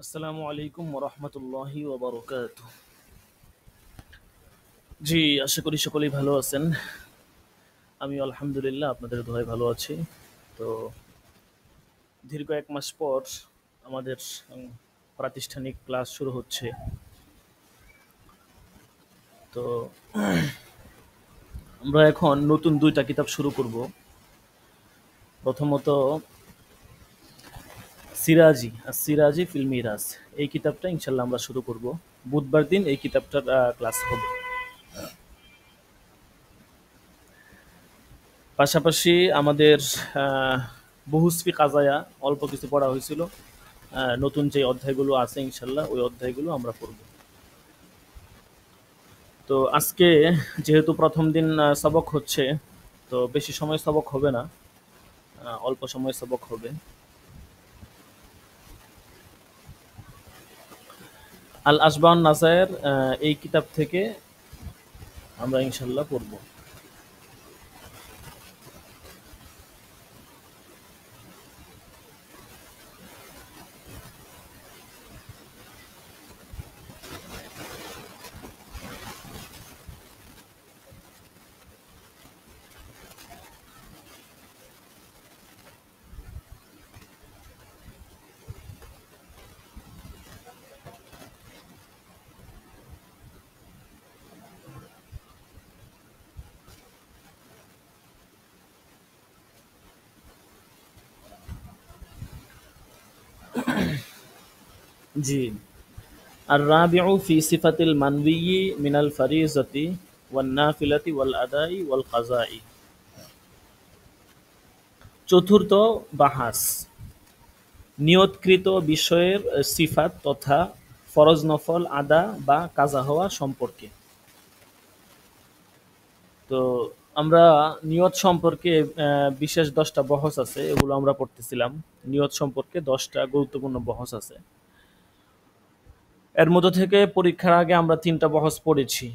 আসসালামু আলাইকুম ওরহমতুল্লাহি ওবরকাতুহ। জি, আশা করি সকলেই ভালো আছেন। আমি আলহামদুলিল্লাহ আপনাদের দোয়ায় ভালো আছি। তো দীর্ঘ এক মাস পর আমাদের উম, প্রাতিষ্ঠানিক ক্লাস শুরু হচ্ছে। তো আমরা এখন নতুন দুইটা কিতাব শুরু করব। প্রথমত সিরাজি সিরাজি ফিল মিরাজ, এই কিতাবটা ইনশাল্লাহ আমরা শুরু করব। বুধবার দিন এই কিতাবটার ক্লাস হবে। পাশাপাশি আমাদের আহ, বহুসফি কাজায়া অল্প কিছু পড়া হয়েছিল। নতুন যে অধ্যায়গুলো আছে ইনশাল্লাহ ওই অধ্যায়গুলো আমরা পড়ব। তো আজকে যেহেতু প্রথম দিন সবক হচ্ছে, তো বেশি সময় সবক হবে না, অল্প সময় সবক হবে। আল আসবাউন নাসায়ের এই কিতাব থেকে আমরা ইনশাল্লাহ পড়ব। জি। আর রাবিউ ফি সিফাতিল মানবিয়্যি মিনাল ফারিজতি ওয়ান নাফিলাতি ওয়াল আদাই ওয়াল কাযাই। চতুর্থ বাহাস নিয়তকৃত বিষয়ের সিফাত তথা ফরজ নফল আদা বা কাজা হওয়া সম্পর্কে। তো আমরা নিয়ত সম্পর্কে বিশেষ 10টা বহস আছে, এগুলো আমরা পড়তেছিলাম। নিয়ত সম্পর্কে 10টা গুরুত্বপূর্ণ বহস আছে। এর মধ্য থেকে পরীক্ষার আগে আমরা 3টা বহস পড়েছি।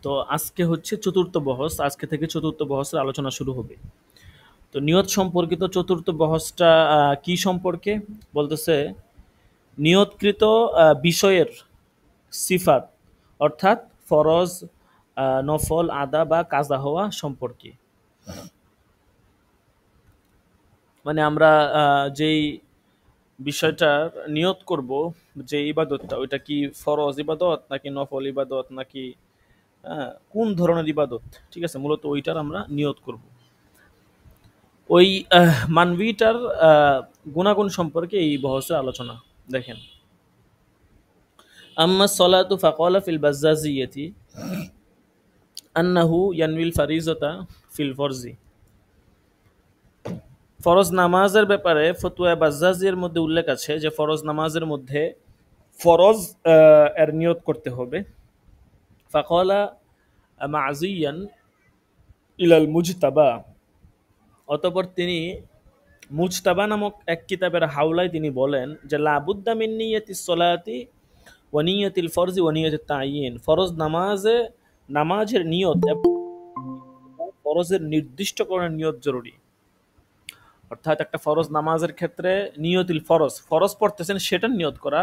তো আজকে হচ্ছে চতুর্থ বহস, আজকে থেকে চতুর্থ বহসের আলোচনা শুরু হবে। তো নিয়ত সম্পর্কিত চতুর্থ বহসটা কি সম্পর্কে বলতেছে? নিয়তকৃত বিষয়ের সিফাত অর্থাৎ ফরজ, নফল, আদা বা কাজা হওয়া সম্পর্কে। মানে আমরা যেই বিষয়টার নিয়ত করব, যে ইবাদতটা, ওইটা কি ফরজ ইবাদত নাকি নফল ইবাদত নাকি কোন ধরনের ইবাদত, ঠিক আছে, মূলত ওইটার আমরা নিয়ত করব। ওই মানবীটার গুণাগুণ সম্পর্কে এই বহসের আলোচনা। দেখেন, আম্মা সলাতু ফাকালা ফিল বাজ্জাজিয়াতি আন্নাহু ইয়ানউইল ফারিজতা ফিল ফরজি। ফরজ নামাজের ব্যাপারে ফতুয়া বাজ্জাজির মধ্যে উল্লেখ আছে যে ফরজ নামাজের মধ্যে ফরজ এর নিয়ত করতে হবে। ফাকালা মাযিয়ান ইলাল মুজতাবা, অতঃপর তিনি মুজতাবা নামক এক কিতাবের হাওলায় তিনি বলেন যে লাবুদ্দা মিন নিয়াতিস সলাতি ওয়া নিয়াতিল ফরজি ওয়া নিয়াতিত তাইয়িন। ফরজ নামাজের নিয়ত এবং ফরজের নির্দিষ্টকরণের নিয়ত জরুরি। অর্থাৎ একটা ফরজ নামাজের ক্ষেত্রে নিয়তুল ফরজ, ফরজ পড়তেছেন সেটার নিয়ত করা,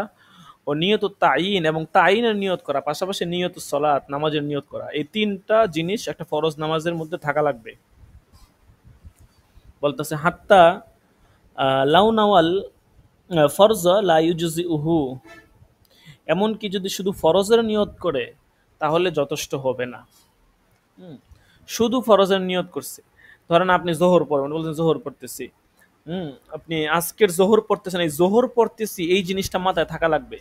ও নিয়ত তাইন এবং তাইনের নিয়ত করা, পাশাপাশি নিয়ত সলাত নামাজের নিয়ত করা, এই 3টা জিনিস একটা ফরজ নামাজের মধ্যে থাকা লাগবে। বলতেছে হাত্তা লাউ নাওয়াল ফরজ লা ইউজজিউহু, এমনকি যদি শুধু ফরজের নিয়ত করে তাহলে যথেষ্ট হবে না। শুধু ফরজের নিয়ত করছে, ধরেন আপনি জোহর পড়বেন, বলছেন জোহর পড়তেছি, আপনি আজকের জোহর পড়তেছেন, এই জোহর পড়তেছি এই জিনিসটা মাথায় থাকা লাগবে।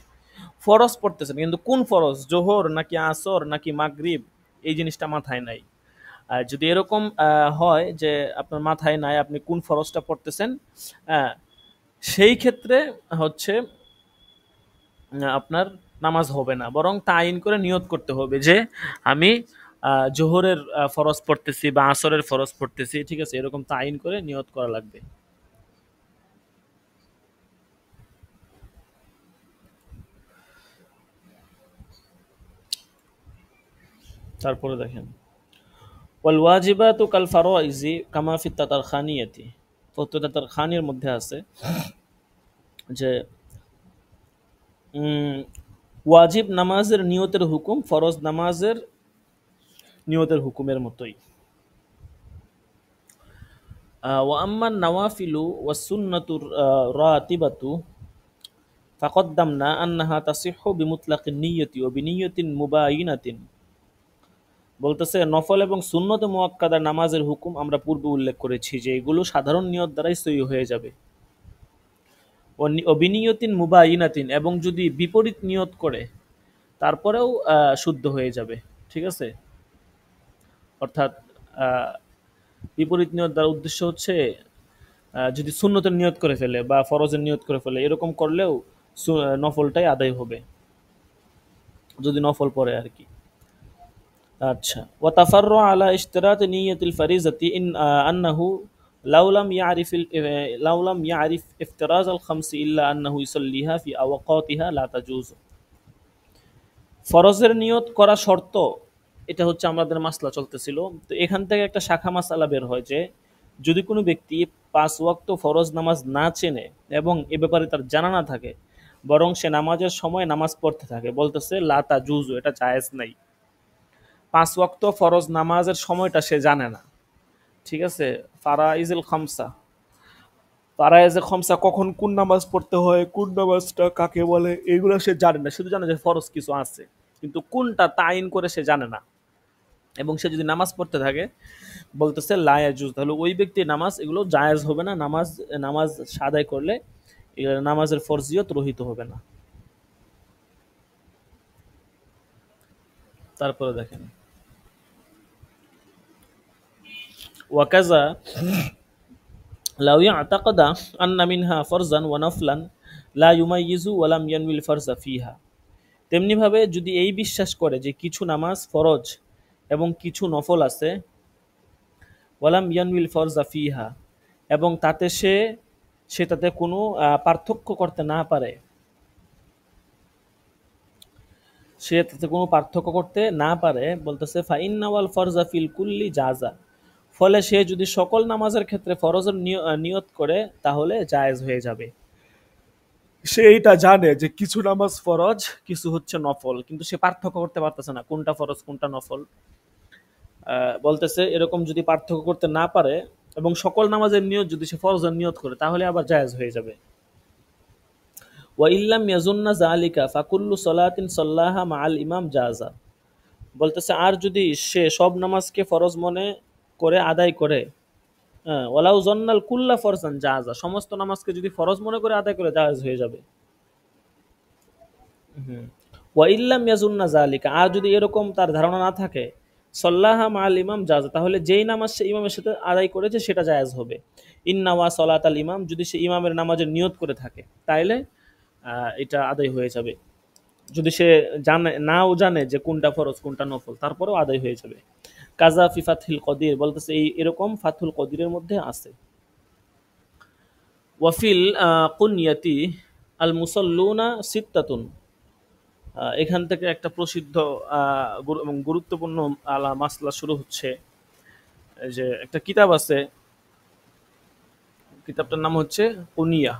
ফরজ পড়তেছেন কিন্তু কোন ফরজ, জোহর নাকি আসর নাকি মাগরিব, এই জিনিসটা মাথায় নাই। আর যদি এরকম হয় যে আপনার মাথায় নাই আপনি কোন ফরজটা পড়তেছেন, আহ, সেই ক্ষেত্রে হচ্ছে আপনার নামাজ হবে না, বরং তাইন করে নিয়ত করতে হবে যে আমি জোহরের ফরজ পড়তেছি বা আসরের ফরজ পড়তেছি, ঠিক আছে, এরকম তাইন করে নিয়ত করা লাগবে। তারপরে দেখেন, ওয়াল ওয়াজিবাতু কাল ফারাইজি কামা ফি তাতারখানিয়াতি, তো তাতারখানির মধ্যে আছে যে উম, ওয়াজিব নামাজের নিয়তের হুকুম ফরজ নামাজের নিয়তের হুকুমের মতোই। ওয়া আম্মান নাওয়াফিলু ওয়াস সুন্নাতুর রাতিবাতু ফাকাদ্দামনা আন্নাহা তাসিহহু বিমুতলাকিন নিয়তি ওয়া বিনিয়তিন মুবায়িনাতিন। বলতেছে নফল এবং সুন্নতে মুআক্কাদা নামাজের হুকুম আমরা পূর্বে উল্লেখ করেছি যে এগুলো সাধারণ নিয়ত দ্বারাই সহি হয়ে যাবে। ও বিনিয়তিন মুবায়িনাতিন, এবং যদি বিপরীত নিয়ত করে তারপরেও শুদ্ধ হয়ে যাবে। ঠিক আছে, অর্থাৎ আহ, বিপরীত নিয়ত দ্বারা উদ্দেশ্য হচ্ছে যদি সুন্নতের নিয়ত করে ফেলে বা ফরজের নিয়ত করে ফেলে, এরকম করলেও নফলটাই আদায় হবে যদি নফল পড়ে আর কি। আচ্ছা, ওয়া তাফাররু আলা ইশতিরাত নিয়াতিল ফারিজাতি ইন আন্নাহু লাউলাম ইয়ারিফিল লাউলাম ইয়ারিফ ইফতিরাজ আল খামসি ইল্লা আন্নাহু ইসাল্লিহা ফি আওকাতিহা লা তাজুজ। ফরজের নিয়ত করা শর্ত, এটা হচ্ছে আমাদের মাসলা চলতেছিল। তো এখান থেকে একটা শাখা মাসালা বের হয় যে যদি কোনো ব্যক্তি 5 ওয়াক্ত ফরজ নামাজ না চেনে এবং এ ব্যাপারে তার জানা না থাকে, বরং সে নামাজের সময় নামাজ পড়তে থাকে, বলতেছে লা তাজুজু, এটা জায়েজ নাই। 5 ওয়াক্ত ফরজ নামাজের সময়টা সে জানে না। ঠিক আছে, ফারাইজুল খামসা, ফারাইজে খমসা কখন কোন নামাজ পড়তে হয়, কোন নামাজটা কাকে বলে, এগুলো সে জানে না। শুধু জানে যে ফরজ কিছু আছে, কিন্তু কোনটা তাইন করে সে জানে না। এবং সে যদি নামাজ পড়তে থাকে, বলতেছে লা ইয়াজুজ, তাহলে ওই ব্যক্তির নামাজ এগুলো জায়েজ হবে না। নামাজ নামাজ আদায় করলে নামাজের ফরজিয়ত রহিত হবে না। তারপরে দেখেন, ওয়াকাজা লাউ ইয়াতাকাদা আন্না মিনহা ফরজান ওয়া নফলান লা ইউমাইয়িজু ওয়া লাম ইয়ানউইল ফারজা ফিহা। তেমনিভাবে যদি এই বিশ্বাস করে যে কিছু নামাজ ফরজ এবং কিছু নফল আছে, ওয়ালাম ইয়ানউইল ফরজা ফিহা, এবং তাতে সে তাতে কোনো পার্থক্য করতে না পারে, সে তাতে কোনো পার্থক্য করতে না পারে, বলতেছে ফাইন্না ওয়াল ফরজা ফিল কুল্লি জাজা, ফলে সে যদি সকল নামাজের ক্ষেত্রে ফরজের নিয়ত করে তাহলে জায়েজ হয়ে যাবে। সে এইটা জানে যে কিছু নামাজ ফরজ, কিছু হচ্ছে নফল, কিন্তু সে পার্থক্য করতে পারতেছে না কোনটা ফরজ কোনটা নফল। বলতেছে এরকম যদি পার্থক্য করতে না পারে এবং সকল নামাজের নিয়ত যদি সে ফরজের নিয়ত করে তাহলে আবার জায়েজ হয়ে যাবে। ওয়া ইল্লাম ইয়াজুন্না যালিকা ফাকুল্লু সালাতিন সাল্লাহা মাআল ইমাম জাযা। বলতেছে আর যদি সে সব নামাজকে ফরজ মনে করে আদায় করে, হ্যাঁ, ওয়ালাউ জন্নাল কুল্লা ফরজান জাযা, সমস্ত নামাজকে যদি ফরজ মনে করে আদায় করে জায়েজ হয়ে যাবে। হুম। ওয়া ইল্লাম ইয়াজুন্না যালিকা, আর যদি এরকম তার ধারণা না থাকে, সাল্লাহা মাআল ইমাম জাযা, তাহলে যেই নামাজ সে ইমামের সাথে আদায় করেছে সেটা জায়েজ হবে। ইন্না ওয়া সালাতাল ইমাম, যদি সে ইমামের নামাজের নিয়ত করে থাকে তাইলে এটা আদায় হয়ে যাবে। যদি সে জানে নাও জানে যে কোনটা ফরজ কোনটা নফল, তারপরেও আদায় হয়ে যাবে। কাজা ফি ফাতহুল কদির, বলতেছে এই এরকম ফাতহুল কদিরের মধ্যে আছে। ওয়াফিল কুনিয়াতি আল মুসাল্লুনা সিত্তাতুন, এখান থেকে একটা প্রসিদ্ধ এবং গুরুত্বপূর্ণ মাসলা শুরু হচ্ছে। এই যে একটা কিতাব আছে, কিতাবটার নাম হচ্ছে কুনিয়া।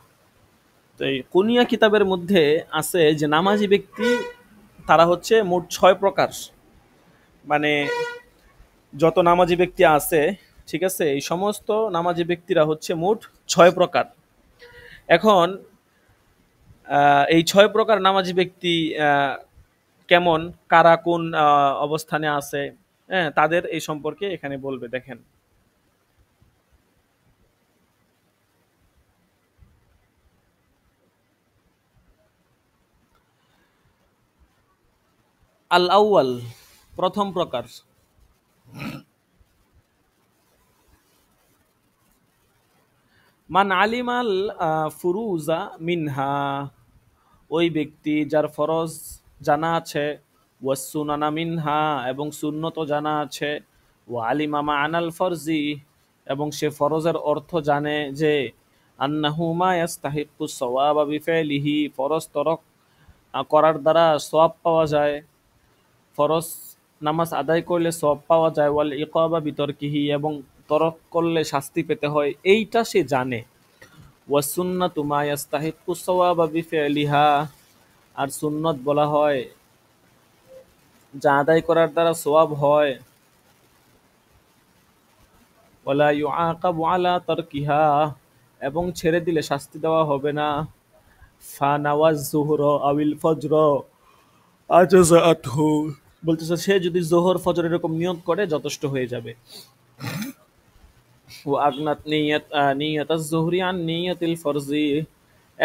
তো এই কুনিয়া কিতাবের মধ্যে আছে যে নামাজি ব্যক্তি তারা হচ্ছে মোট 6 প্রকার। মানে যত নামাজি ব্যক্তি আছে, ঠিক আছে, এই সমস্ত নামাজি ব্যক্তিরা হচ্ছে মোট 6 প্রকার। এখন এই 6 প্রকার নামাজি ব্যক্তি কেমন, কারা কোন অবস্থানে আছে, হ্যাঁ, তাদের এই সম্পর্কে এখানে বলবে। দেখেন, আল আউয়াল, প্রথম প্রকার, মান আলিমাল ফুরুজা মিনহা, ওই ব্যক্তি যার ফরজ জানা আছে, ওয়াসুনানা মিনহা, এবং সুন্নত জানা আছে, ওয়া আলিমা মা'আনাল ফরজি, এবং সে ফরজের অর্থ জানে যে আন্নাহু মা ইয়াস্তাহিক্কু সওয়াবা বিফাইলিহি, ফরজ তরক করার দ্বারা সওয়াব পাওয়া যায়, ফরজ নামাজ আদায় করলে সওয়াব পাওয়া যায়, ওয়াল ইকাবা বিতর্কিহি, এবং তরক করলে শাস্তি পেতে হয়, এইটা সে জানে। ওয়াসুন্নাতু মা ইয়াস্তাহিক্কু সওয়াবা বিফিলিহা, আর সুন্নত বলা হয় যা আদায় করার দ্বারা সওয়াব হয়। ওয়ালা ইউআকাবু আলা তারকিহা, এবং ছেড়ে দিলে শাস্তি দেওয়া হবে না। ফানাওয়াজ যুহরা আউল ফজর আজাযাতহু, বলতেছে সে যদি জোহর ফজর এরকম নিয়ত করে যথেষ্ট হয়ে যাবে। ও আগনাত নিয়াতাজ যুহরি আন নিয়াতিল ফরজি,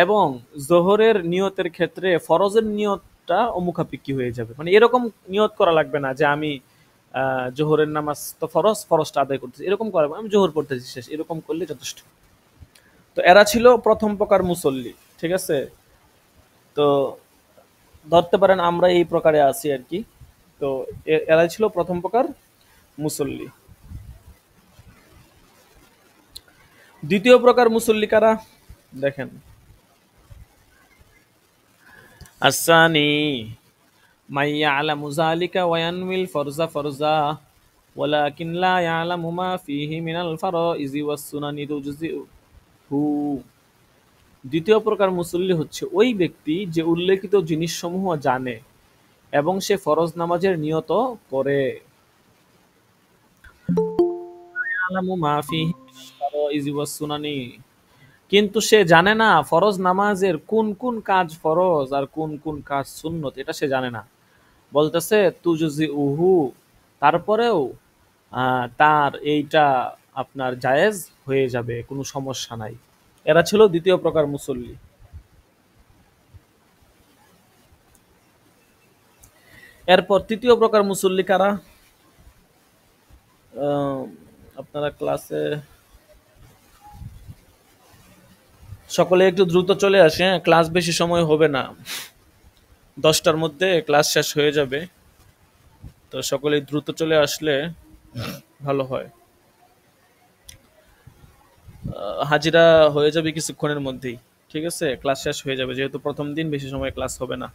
এবং জোহরের নিয়তের ক্ষেত্রে ফরজের নিয়তটা অমুখাপেক্ষী হয়ে যাবে। মানে এরকম নিয়ত করা লাগবে না যে আমি জোহরের নামাজ তো ফরজটা আদায় করতেছি, এরকম করা আমি জোহর পড়তেছি শেষ, এরকম করলে যথেষ্ট। তো এরা ছিল প্রথম প্রকার মুসল্লি, ঠিক আছে। তো ধরতে পারেন আমরা এই প্রকারে আছি আর কি। তো এরাই ছিল প্রথম প্রকার মুসল্লি। দ্বিতীয় প্রকার মুসল্লি কারা দেখেন, আসানি মাইয়া আলা মুজালিকা ওয়ানউইল ফরজা ফরজা ওয়ালাকিন লা ইয়ালামু মা ফিহি মিনাল ফারাইজি ওয়াস সুনানি তুজজিহু। দ্বিতীয় প্রকার মুসল্লি হচ্ছে ওই ব্যক্তি যে উল্লেখিত জিনিসসমূহ জানে এবং সে ফরজ নামাজের নিয়ত করে। ইয়ালামু মা ফিহি মিনাল ফারাইজি ওয়াস সুনানি, কিন্তু সে জানে না ফরজ নামাজের কোন কোন কাজ ফরজ আর কোন কোন কাজ সুন্নত, এটা সে জানে না। বলতেছে তুজজি উহু, তারপরেও তার এইটা আপনার জায়েজ হয়ে যাবে, কোনো সমস্যা নাই। এরা ছিল দ্বিতীয় প্রকার মুসল্লি। এরপর তৃতীয় প্রকার মুসল্লি কারা? আহ, আপনারা ক্লাসে সকলে একটু দ্রুত চলে আসে, হ্যাঁ? ক্লাস বেশি সময় হবে না, 10টার মধ্যে ক্লাস শেষ হয়ে যাবে। তো সকলে দ্রুত চলে আসলে ভালো হয়। হাজিরা হয়ে যাবে কিছুক্ষণের মধ্যেই, ঠিক আছে। ক্লাস শেষ হয়ে যাবে, যেহেতু প্রথম দিন বেশি সময় ক্লাস হবে না।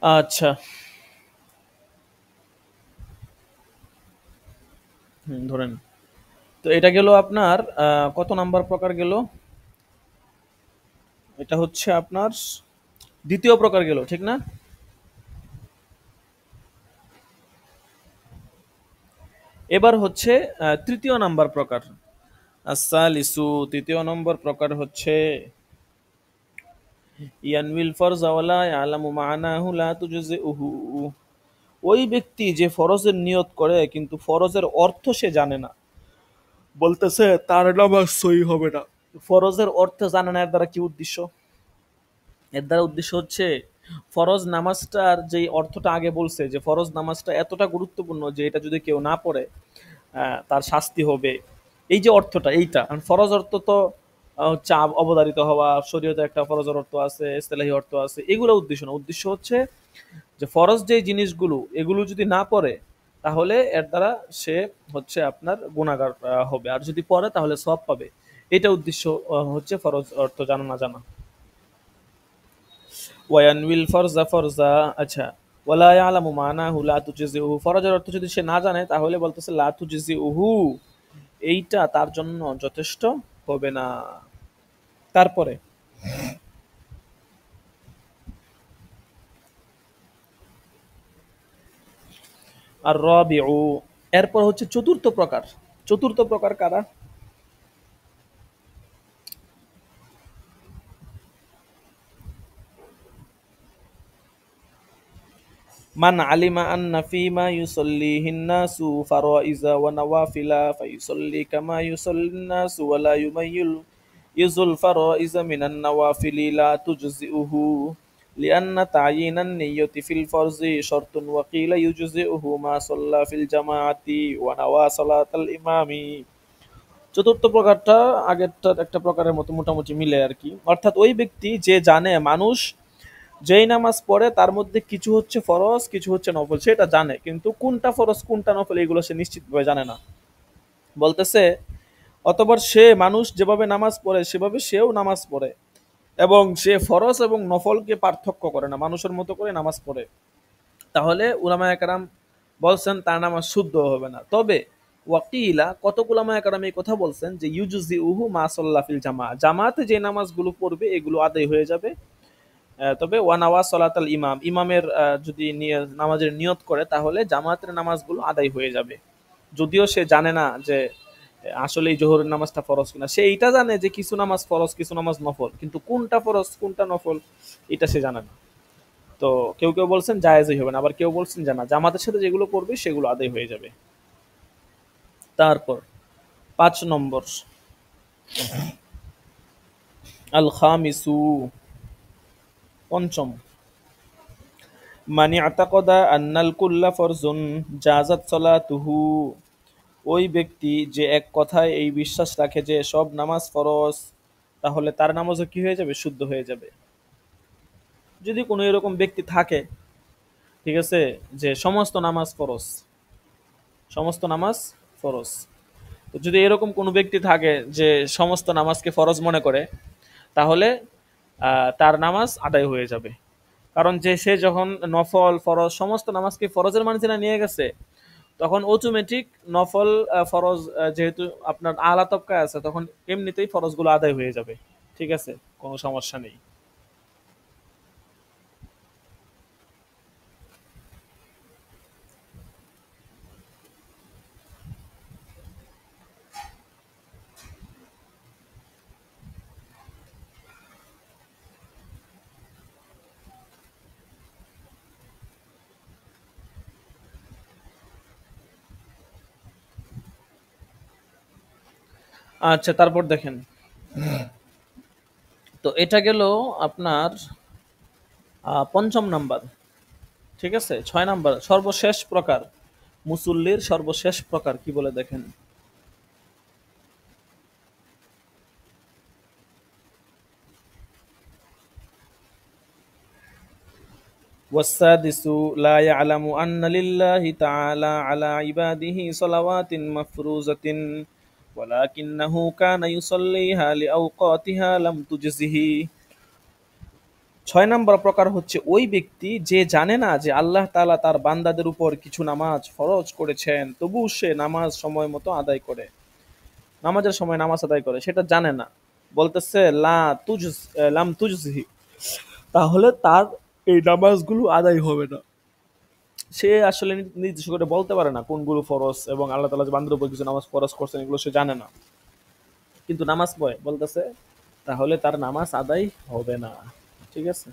আচ্ছা, ধরেন। তো এটা গেল আপনার কত নাম্বার প্রকার গেল? এটা হচ্ছে আপনার দ্বিতীয় প্রকার গেল, ঠিক না? এবার হচ্ছে তৃতীয় নাম্বার প্রকার। আসালিসু, তৃতীয় নম্বর প্রকার হচ্ছে ইয়ানউইল ফরজা ওয়ালা ইয়ালামু মা'নাহু লা তুজজিউহু, ওই ব্যক্তি যে ফরজের নিয়ত করে কিন্তু ফরজের অর্থ সে জানে না। বলতেছে তার নামাজ সহি হবে না। ফরজের অর্থ জানে না, এর দ্বারা কি উদ্দেশ্য? এর দ্বারা উদ্দেশ্য হচ্ছে ফরজ নামাজটার যে অর্থটা আগে বলছে, যে ফরজ নামাজটা এতটা গুরুত্বপূর্ণ যে এটা যদি কেউ না পড়ে তার শাস্তি হবে, এই যে অর্থটা, এইটা ফরজ অর্থ তো হচ্ছে অবধারিত হওয়া, শরীয়তে একটা ফরজের অর্থ আছে, ইসতিলাহি অর্থ আছে, এগুলো উদ্দেশ্য না। উদ্দেশ্য হচ্ছে যে ফরজ যে জিনিসগুলো, এগুলো যদি না পড়ে তাহলে এর দ্বারা সে হচ্ছে আপনার গুনাহগার হবে, আর যদি পড়ে তাহলে সওয়াব পাবে। এটা উদ্দেশ্য হচ্ছে ফরজ অর্থ জানা না জানা। ওয়ায়ানউইল ফরজা ফরজা, আচ্ছা, ওয়ালা ইয়ালামু মানাহু লা তুজজিউহু, ফরজের অর্থ যদি সে না জানে তাহলে বলতেছে লা তুজজিউহু, এইটা তার জন্য যথেষ্ট হবে না। তারপরে আর রাবিউ, এরপর হচ্ছে চতুর্থ প্রকার। চতুর্থ প্রকার কারা? মান আলিমা আন্না ফীমা ইউসাল্লিহিন নাসু ফারাইজা ওয়া নাওয়াফিলা ফায়ুসাল্লি কামা ইউসাল্লিন নাসু ওয়া লা ইউযুল ফারাইজা মিনান নাওয়াফিলি লা তুজজিউহু লিআন্না তা'য়িনান নিয়্যতি ফিল ফরজি শারতুন ওয়া কিলা ইউজজিউহু মা সাল্লা ফিল জামাআতি ওয়া নাওয়া সালাতাল ইমামি। চতুর্থ প্রকারটা আগেরটার একটা প্রকারের মতো মোটামুটি মিলে আর কি। অর্থাৎ ওই ব্যক্তি যে জানে মানুষ যেই নামাজ পড়ে তার মধ্যে কিছু হচ্ছে ফরজ, কিছু হচ্ছে নফল, সেটা জানে, কিন্তু কোনটা ফরজ কোনটা নফল এগুলো সে নিশ্চিতভাবে জানে না। বলতেছে অতঃপর সে মানুষ যেভাবে নামাজ পড়ে সেভাবে সেও নামাজ পড়ে, এবং সে ফরজ এবং নফলকে পার্থক্য করে না, মানুষের মতো করে নামাজ পড়ে, তাহলে উলামায়ে কেরাম বলছেন তার নামাজ শুদ্ধ হবে না। তবে ওয়াকিলা কতক উলামায়ে কেরাম এই কথা বলছেন যে ইউজুজি উহু মা সাল্লা ফিল জামা, জামাতে যে নামাজগুলো পড়বে এগুলো আদায় হয়ে যাবে। তবে ওয়ানাওয়া সলাতাল ইমাম, ইমামের যদি নামাজের নিয়ত করে তাহলে জামাতের নামাজগুলো আদায় হয়ে যাবে। যদিও সে জানে না যে আসলে এই জোহরের নামাজটা ফরজ কিনা, সে এইটা জানে যে কিছু নামাজ ফরজ কিছু নামাজ নফল, কিন্তু কোনটা ফরজ কোনটা নফল এটা সে জানে না। তো কেউ কেউ বলছেন জায়েজই হবে না, আবার কেউ বলছেন যে না, জামাতের সাথে যেগুলো পড়বে সেগুলো আদায় হয়ে যাবে। তারপর 5 নম্বর, আল খামিসু, পঞ্চম, মানি আতাকদা আন্নাল কুল্লা ফরজুন জাজাত সালাতুহু, ওই ব্যক্তি যে এক কথায় এই বিশ্বাস রাখে যে সব নামাজ ফরজ, তাহলে তার নামাজও কি হয়ে যাবে, শুদ্ধ হয়ে যাবে। যদি কোনো এরকম ব্যক্তি থাকে, ঠিক আছে, যে সমস্ত নামাজ ফরজ, সমস্ত নামাজ ফরজ, তো যদি এরকম কোনো ব্যক্তি থাকে যে সমস্ত নামাজকে ফরজ মনে করে, তাহলে তার নামাজ আদায় হয়ে যাবে। কারণ যে সে যখন নফল ফরজ সমস্ত নামাজকে ফরজের মানজিলা নিয়ে গেছে, তখন অটোমেটিক নফল ফরজ যেহেতু আপনার আলা তবকায় আছে, তখন এমনিতেই ফরজগুলো আদায় হয়ে যাবে। ঠিক আছে, কোনো সমস্যা নেই। আচ্ছা, তারপর দেখেন, তো এটা গেল আপনার পঞ্চম নাম্বার। ঠিক আছে, 6 নাম্বার, সর্বশেষ প্রকার, মুসল্লির সর্বশেষ প্রকার কি বলে দেখেন। والسادس لا يعلم أن لله تعالى على عباده صلوات مفروزة ولكنه كان يصليها لأوقاتها لم تجزه। 6 নম্বর প্রকার হচ্ছে ওই ব্যক্তি যে জানে না যে আল্লাহ তাআলা তার বান্দাদের উপর কিছু নামাজ ফরজ করেছেন, তবু সে নামাজ সময় মতো আদায় করে, নামাজের সময় নামাজ আদায় করে, সেটা জানে না। বলতেছে লাম তুজহি, তাহলে তার এই নামাজগুলো আদায় হবে না। সে আসলে নির্দিষ্ট করে বলতে পারে না কোনগুলো ফরজ, এবং আল্লাহ তাআলা যে বান্দার উপর কিছু নামাজ ফরজ করছেন এগুলো সে জানে না, কিন্তু নামাজ পড়ে, বলতেছে তাহলে তার নামাজ আদায় হবে না। ঠিক আছে,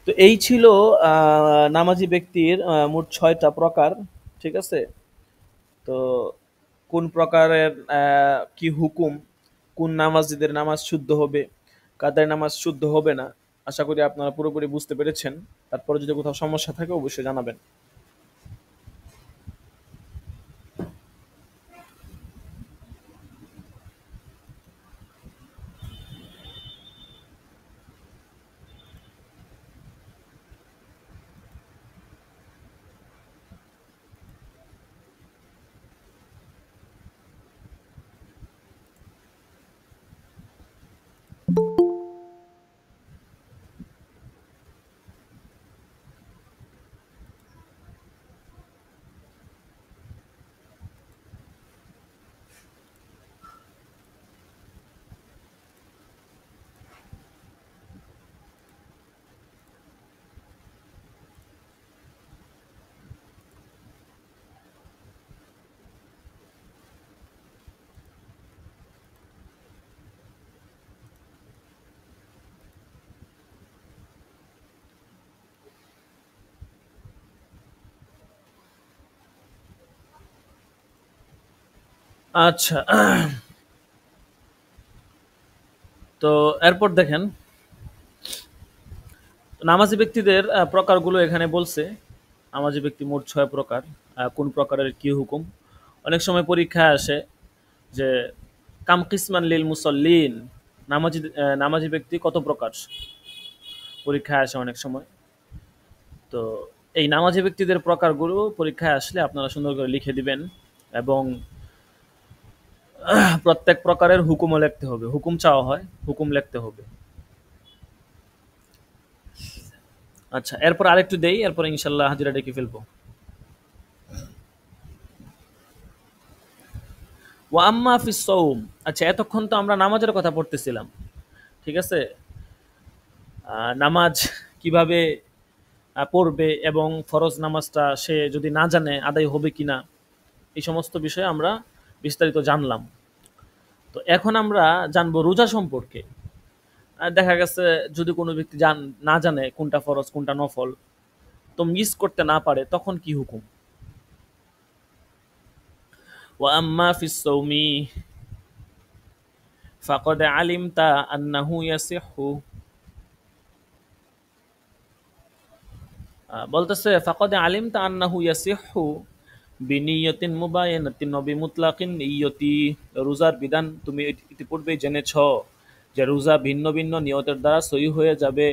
তো এই ছিল নামাজি ব্যক্তির মোট 6টা প্রকার। ঠিক আছে, তো কোন প্রকারের কি হুকুম, কোন নামাজিদের নামাজ শুদ্ধ হবে, কাদের নামাজ শুদ্ধ হবে না, আশা করি আপনারা পুরোপুরি বুঝতে পেরেছেন। তারপরে যদি কোথাও সমস্যা থাকে অবশ্যই জানাবেন। আচ্ছা, তো এরপর দেখেন, নামাজি ব্যক্তিদের প্রকারগুলো এখানে বলছে। নামাজি ব্যক্তি মোট 6 প্রকার। কোন প্রকারের কি হুকুম, অনেক সময় পরীক্ষায় আসে যে কাম কিসমান লিল মুসল্লিন, নামাজি ব্যক্তি কত প্রকার, পরীক্ষায় আসে অনেক সময়। তো এই নামাজি ব্যক্তিদের প্রকারগুলো পরীক্ষায় আসলে আপনারা সুন্দর করে লিখে দিবেন, এবং প্রত্যেক প্রকারের হুকুমও লিখতে হবে, হুকুম চাওয়া হয়, হুকুম লিখতে হবে। আচ্ছা, এরপর আরেকটু দেই, এরপর ইনশাল্লাহ হাজিরা ডেকে ফেলবো। ওয়া আম্মা ফিস সাওম। আচ্ছা, এতক্ষণ তো আমরা নামাজের কথা পড়তেছিলাম, ঠিক আছে? নামাজ কিভাবে পড়বে এবং ফরজ নামাজটা সে যদি না জানে আদায় হবে কিনা, এই সমস্ত বিষয়ে আমরা বিস্তারিত জানলাম। তো এখন আমরা জানবো রোজা সম্পর্কে। দেখা গেছে যদি কোনো ব্যক্তি না জানে কোনটা ফরজ কোনটা নফল, তো মিস করতে না পারে, তখন কি হুকুম? ওয়া আম্মা ফিস সাওমি ফাকাদ আলিমতা আন্নাহু ইয়াসিহু। বলতেছে ফাকাদ আলিমতা আন্নাহু ইয়াসিহু বিনিয়তিন মুবায়ানাতিন নবী মুতলাকিন নিয়তি। রোজার বিধান তুমি ইতিপূর্বেই জেনেছ যে রোজা ভিন্ন ভিন্ন নিয়তের দ্বারা সহি হয়ে যাবে।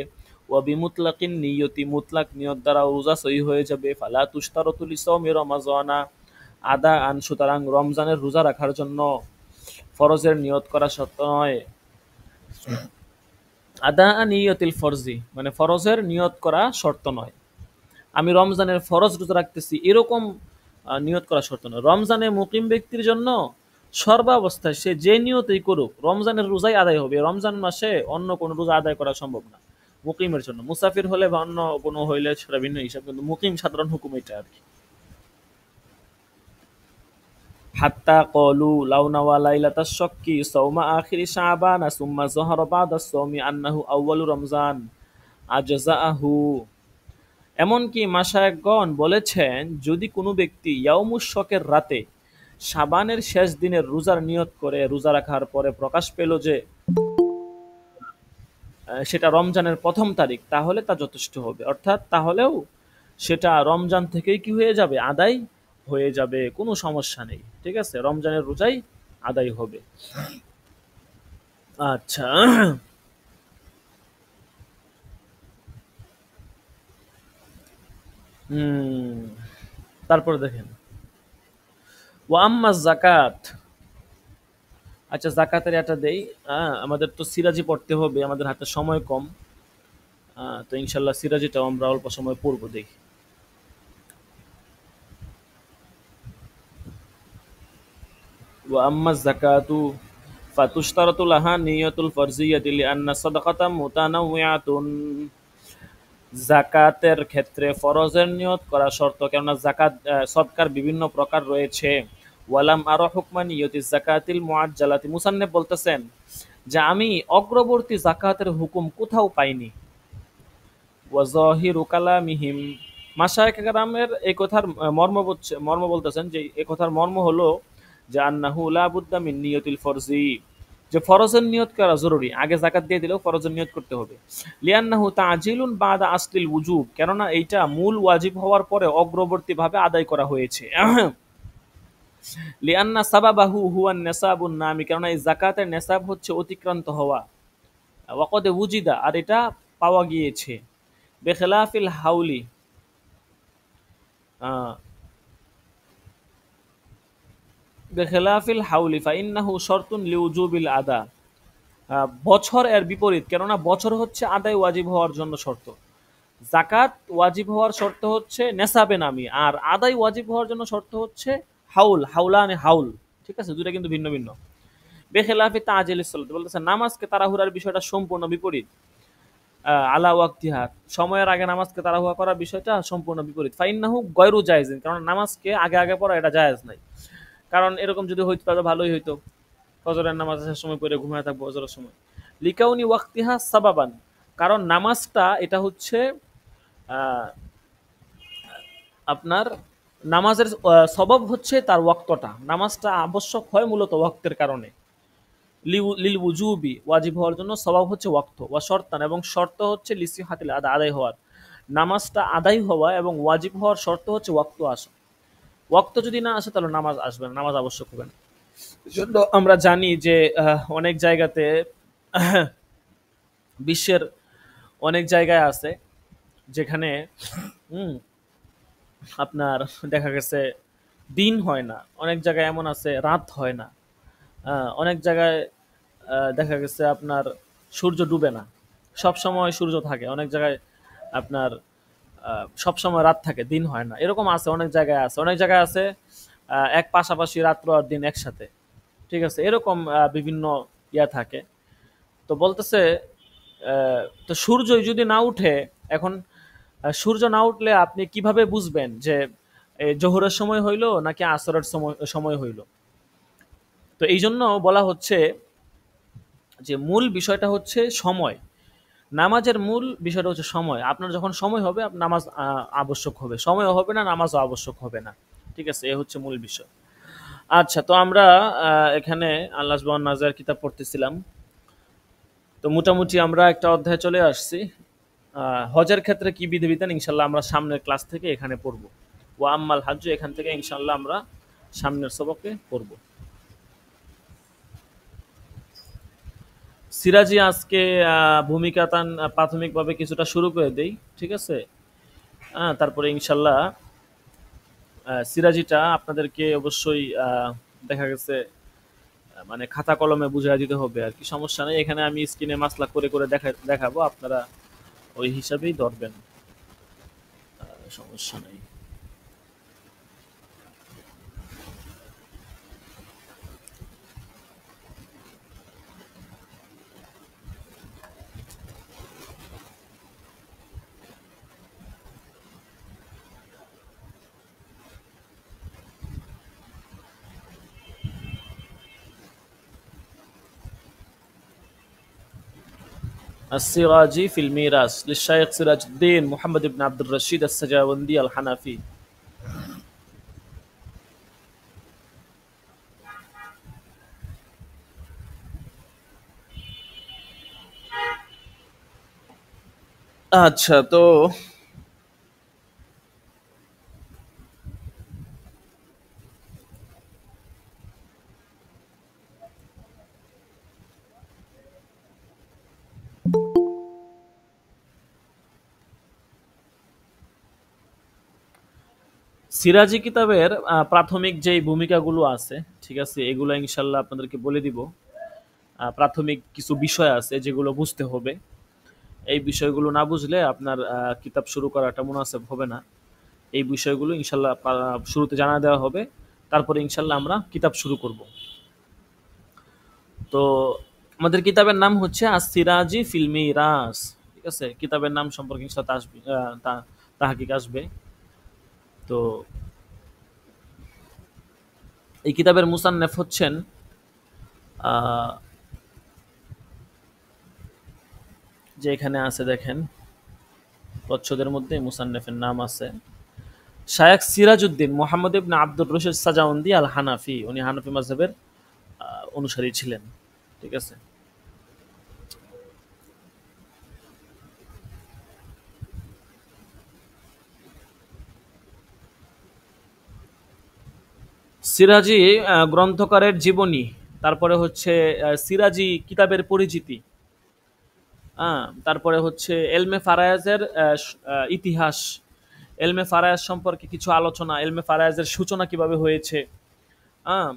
ওয়া বিমুতলাকিন নিয়তি, মুতলাক নিয়ত দ্বারা রোজা সহি হয়ে যাবে। ফালা তুশতারাতু লিসাওমি রমাযানা আদা আন, সুতরাং রমজানের রোজা রাখার জন্য ফরজের নিয়ত করা শর্ত নয়। আদা নিয়তিল ফরজি মানে ফরজের নিয়ত করা শর্ত নয়। আমি রমজানের ফরজ রোজা রাখতেছি এরকম নিয়ত করা শর্ত নয়। রমজানে মুকিম ব্যক্তির জন্য সর্বাবস্থায় সে যে নিয়তেই করুক রমজানের রোজাই আদায় হবে। রমজান মাসে অন্য কোনো রোজা আদায় করা সম্ভব না মুকিমের জন্য। মুসাফির হলে বা অন্য কোনো হইলে সেটা ভিন্ন হিসাব, কিন্তু মুকিম সাধারণ হুকুম এটা আর কি। হাত্তা কলু লাউনাওয়া লাইলাতাশ শক্কি সাওমা আখিরি শাবান সুম্মা যাহারা বাদা সাওমি আন্নাহু আউয়ালু রমজান আজজাআহু। এমনকি মাশায়েখগণ বলেছেন, যদি কোনো ব্যক্তি ইয়াউমুশ শকের রাতে শাবানের শেষ দিনের রোজার নিয়ত করে রোজা রাখার পরে প্রকাশ পেল যে সেটা রমজানের প্রথম তারিখ, তাহলে তা যথেষ্ট হবে। অর্থাৎ তাহলেও সেটা রমজান থেকেই কি হয়ে যাবে, আদায় হয়ে যাবে, কোনো সমস্যা নেই, ঠিক আছে? রমজানের রোজাই আদায় হবে। আচ্ছা, হুম, তারপরে দেখেন ওয়া আম্মা যাকাত। আচ্ছা, জাকাতের এটা দেই। আমাদের তো সিরাজি পড়তে হবে, আমাদের হাতে সময় কম। তো ইনশাল্লাহ সিরাজিটাও আমরা অল্প সময় পড়বো, দেখি। ওয়া আম্মা যাকাতু ফাতুশতারাতু লাহা নিয়াতুল ফারজিয়াতি লিআন্না সাদাকাতাম মুতানাওয়িআতুন। জাকাতের ক্ষেত্রে ফরজের নিয়ত করা শর্ত, কেননা জাকাত সদকার বিভিন্ন প্রকার রয়েছে। ওয়ালাম আরা হুকমা নিয়তি যাকাতিল মুআজ্জালাতি। মুসান্নিফ বলতেছেন যে আমি অগ্রবর্তী জাকাতের হুকুম কোথাও পাইনি। ওয়া যাহিরু কালামিহিম, মাশায়েখ কেরামের এই কথার মর্ম বলতেছেন যে এই কথার মর্ম হলো যে আন্নাহু লা বুদ্দা মিন নিয়তিল ফরজি, যে ফরজের নিয়ত করা জরুরি। আগে যাকাত দিয়ে দিলেও ফরজের নিয়ত করতে হবে। লিআন্নাহু তা'জিলুন বাদা আসলিল উজুব, কেননা এইটা মূল ওয়াজিব হওয়ার পরে অগ্রবর্তীভাবে আদায় করা হয়েছে। লিআন্না সাবাবাহু হুয়ান নেসাবুন নামি, কেননা এই যাকাতের নেসাব হচ্ছে অতিক্রান্ত হওয়া। ওয়াকদে উজিদা, আর এটা পাওয়া গিয়েছে। বেখিলাফিল হাউলি, আহ, বেখিলাফিল হাউলি ফাইন্নাহু শর্তুন লিউজুবিল আদা। বছর এর বিপরীত, কেননা বছর হচ্ছে আদায় ওয়াজিব হওয়ার জন্য শর্ত। জাকাত ওয়াজিব হওয়ার শর্ত হচ্ছে নেসাবে নামি, আর আদায় ওয়াজিব হওয়ার জন্য শর্ত হচ্ছে হাউল, হাউলানে হাউল, ঠিক আছে? দুইটা কিন্তু ভিন্ন ভিন্ন। বেখিলাফি তাজিলিস সালাত, বলতেছে নামাজকে তাড়াহুড়ার বিষয়টা সম্পূর্ণ বিপরীত। আলা ওয়াক্তিহা, সময়ের আগে নামাজকে তাড়াহুড়া করার বিষয়টা সম্পূর্ণ বিপরীত। ফাইন্নাহু গয়রু জায়েজিন, কারণ নামাজকে আগে আগে পড়া এটা জায়েজ নাই। কারণ এরকম যদি হইতো তাহলে ভালোই হইতো, ফজরের নামাজ আসার সময় পড়ে ঘুমায় থাকবো ফজরের সময়। লিকাউনি ওয়াক্তিহা সাবাবান, কারণ নামাজটা এটা হচ্ছে আহ, আপনার নামাজের সবব হচ্ছে তার ওয়াক্তটা। নামাজটা আবশ্যক হয় মূলত ওয়াক্তের কারণে। লিল উজুবি, ওয়াজিব হওয়ার জন্য সবাব হচ্ছে ওয়াক্ত। ওয়া শর্তান, এবং শর্ত হচ্ছে লিসি হাতিল আদা, আদায় হওয়ার। নামাজটা আদায় হওয়া এবং ওয়াজিব হওয়ার শর্ত হচ্ছে ওয়াক্ত আসা। ওয়াক্ত যদি না আসে তাহলে নামাজ আসবে না, নামাজ আবশ্যক হবে না। এজন্য আমরা জানি যে অনেক জায়গাতে বিশ্বের অনেক জায়গায় আছে যেখানে হুম আপনার দেখা গেছে দিন হয় না, অনেক জায়গায় এমন আছে রাত হয় না, অনেক জায়গায় দেখা গেছে আপনার সূর্য ডুবে না, সব সময় সূর্য থাকে। অনেক জায়গায় আপনার সবসময় রাত থাকে, দিন হয় না, এরকম আছে, অনেক জায়গায় আছে, অনেক জায়গায় আছে এক পাশাপাশি রাত্র আর দিন একসাথে। ঠিক আছে, এরকম বিভিন্ন ইয়া থাকে। তো বলতেছে তো সূর্য যদি না উঠে, এখন সূর্য না উঠলে আপনি কিভাবে বুঝবেন যে জোহরের সময় হইলো নাকি আসরের সময় সময় হইলো? তো এই জন্য বলা হচ্ছে যে মূল বিষয়টা হচ্ছে সময়। নামাজের মূল বিষয়টা হচ্ছে সময়। আপনার যখন সময় হবে নামাজ আবশ্যক হবে, সময় হবে না নামাজও আবশ্যক হবে না। ঠিক আছে, এ হচ্ছে মূল বিষয়। আচ্ছা, তো আমরা এখানে আল্লাহ সুবহানাহু নাজার কিতাব পড়তেছিলাম। তো মোটামুটি আমরা একটা অধ্যায় চলে আসছি। হজের ক্ষেত্রে কি বিধিবিধান ইনশাল্লাহ আমরা সামনের ক্লাস থেকে এখানে পড়ব। ওয়া আম্মাল হাজ্জ এখান থেকে ইনশাল্লাহ আমরা সামনের সবকে পড়ব। সিরাজি আজকে ভূমিকা তান প্রাথমিকভাবে কিছুটা শুরু করে দেই, ঠিক আছে। তারপরে ইনশাল্লাহ সিরাজিটা আপনাদেরকে অবশ্যই দেখা গেছে মানে খাতা কলমে বুঝিয়ে দিতে হবে আর কি, সমস্যা নেই। এখানে আমি স্ক্রিনে মাসলা করে করে দেখাবো, আপনারা ওই হিসাবেই ধরবেন, সমস্যা নেই। السراجي في الميراث للشيخ سراج الدين محمد بن عبد الرشيد السجاوندي الحنفي. আচ্ছা, তো সিরাজি কিতাবের প্রাথমিক যেই ভূমিকাগুলো আছে, ঠিক আছে, এগুলো ইনশাল্লাহ আপনাদেরকে বলে দিব। প্রাথমিক কিছু বিষয় আছে যেগুলো বুঝতে হবে। এই বিষয়গুলো না বুঝলে আপনার কিতাব শুরু করাটা মুনাসেব হবে না। এই বিষয়গুলো ইনশাল্লাহ শুরুতে জানা দেওয়া হবে, তারপরে ইনশাল্লাহ আমরা কিতাব শুরু করব। তো আমাদের কিতাবের নাম হচ্ছে আস-সিরাজি ফিল মিরাস। ঠিক আছে, কিতাবের নাম সম্পর্কে ইনশাআল্লাহ আসবে, তাহকিক আসবে। তো এই কিতাবের মুসান্নেফ হচ্ছেন আহ, যে এখানে আছে দেখেন, প্রচ্ছদের মধ্যে মুসান্নেফের নাম আছে শায়খ সিরাজউদ্দিন মোহাম্মদ ইবনে আব্দুর রশিদ সাজাউন্দি আল হানাফি। উনি হানাফি মাযহাবের অনুসারী ছিলেন। ঠিক আছে, সিরাজি গ্রন্থকারের জীবনী, তারপরে হচ্ছে সিরাজি কিতাবের পরিচিতি, তারপরে হচ্ছে এলমে ফারায়াজের ইতিহাস, এলমে ফারায়াজ সম্পর্কে কিছু আলোচনা, এলমে ফারায়াজের সূচনা কিভাবে হয়েছে, আহ,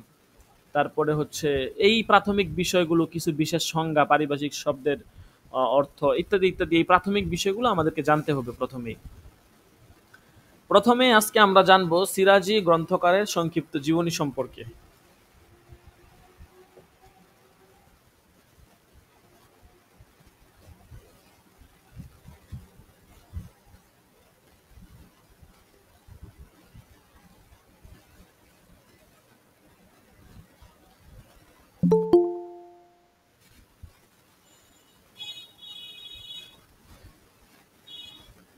তারপরে হচ্ছে এই প্রাথমিক বিষয়গুলো, কিছু বিশেষ সংজ্ঞা, পারিভাষিক শব্দের অর্থ ইত্যাদি ইত্যাদি, এই প্রাথমিক বিষয়গুলো আমাদেরকে জানতে হবে প্রথমেই। প্রথমে আজকে আমরা জানবো সিরাজি গ্রন্থকারের সংক্ষিপ্ত জীবনী সম্পর্কে।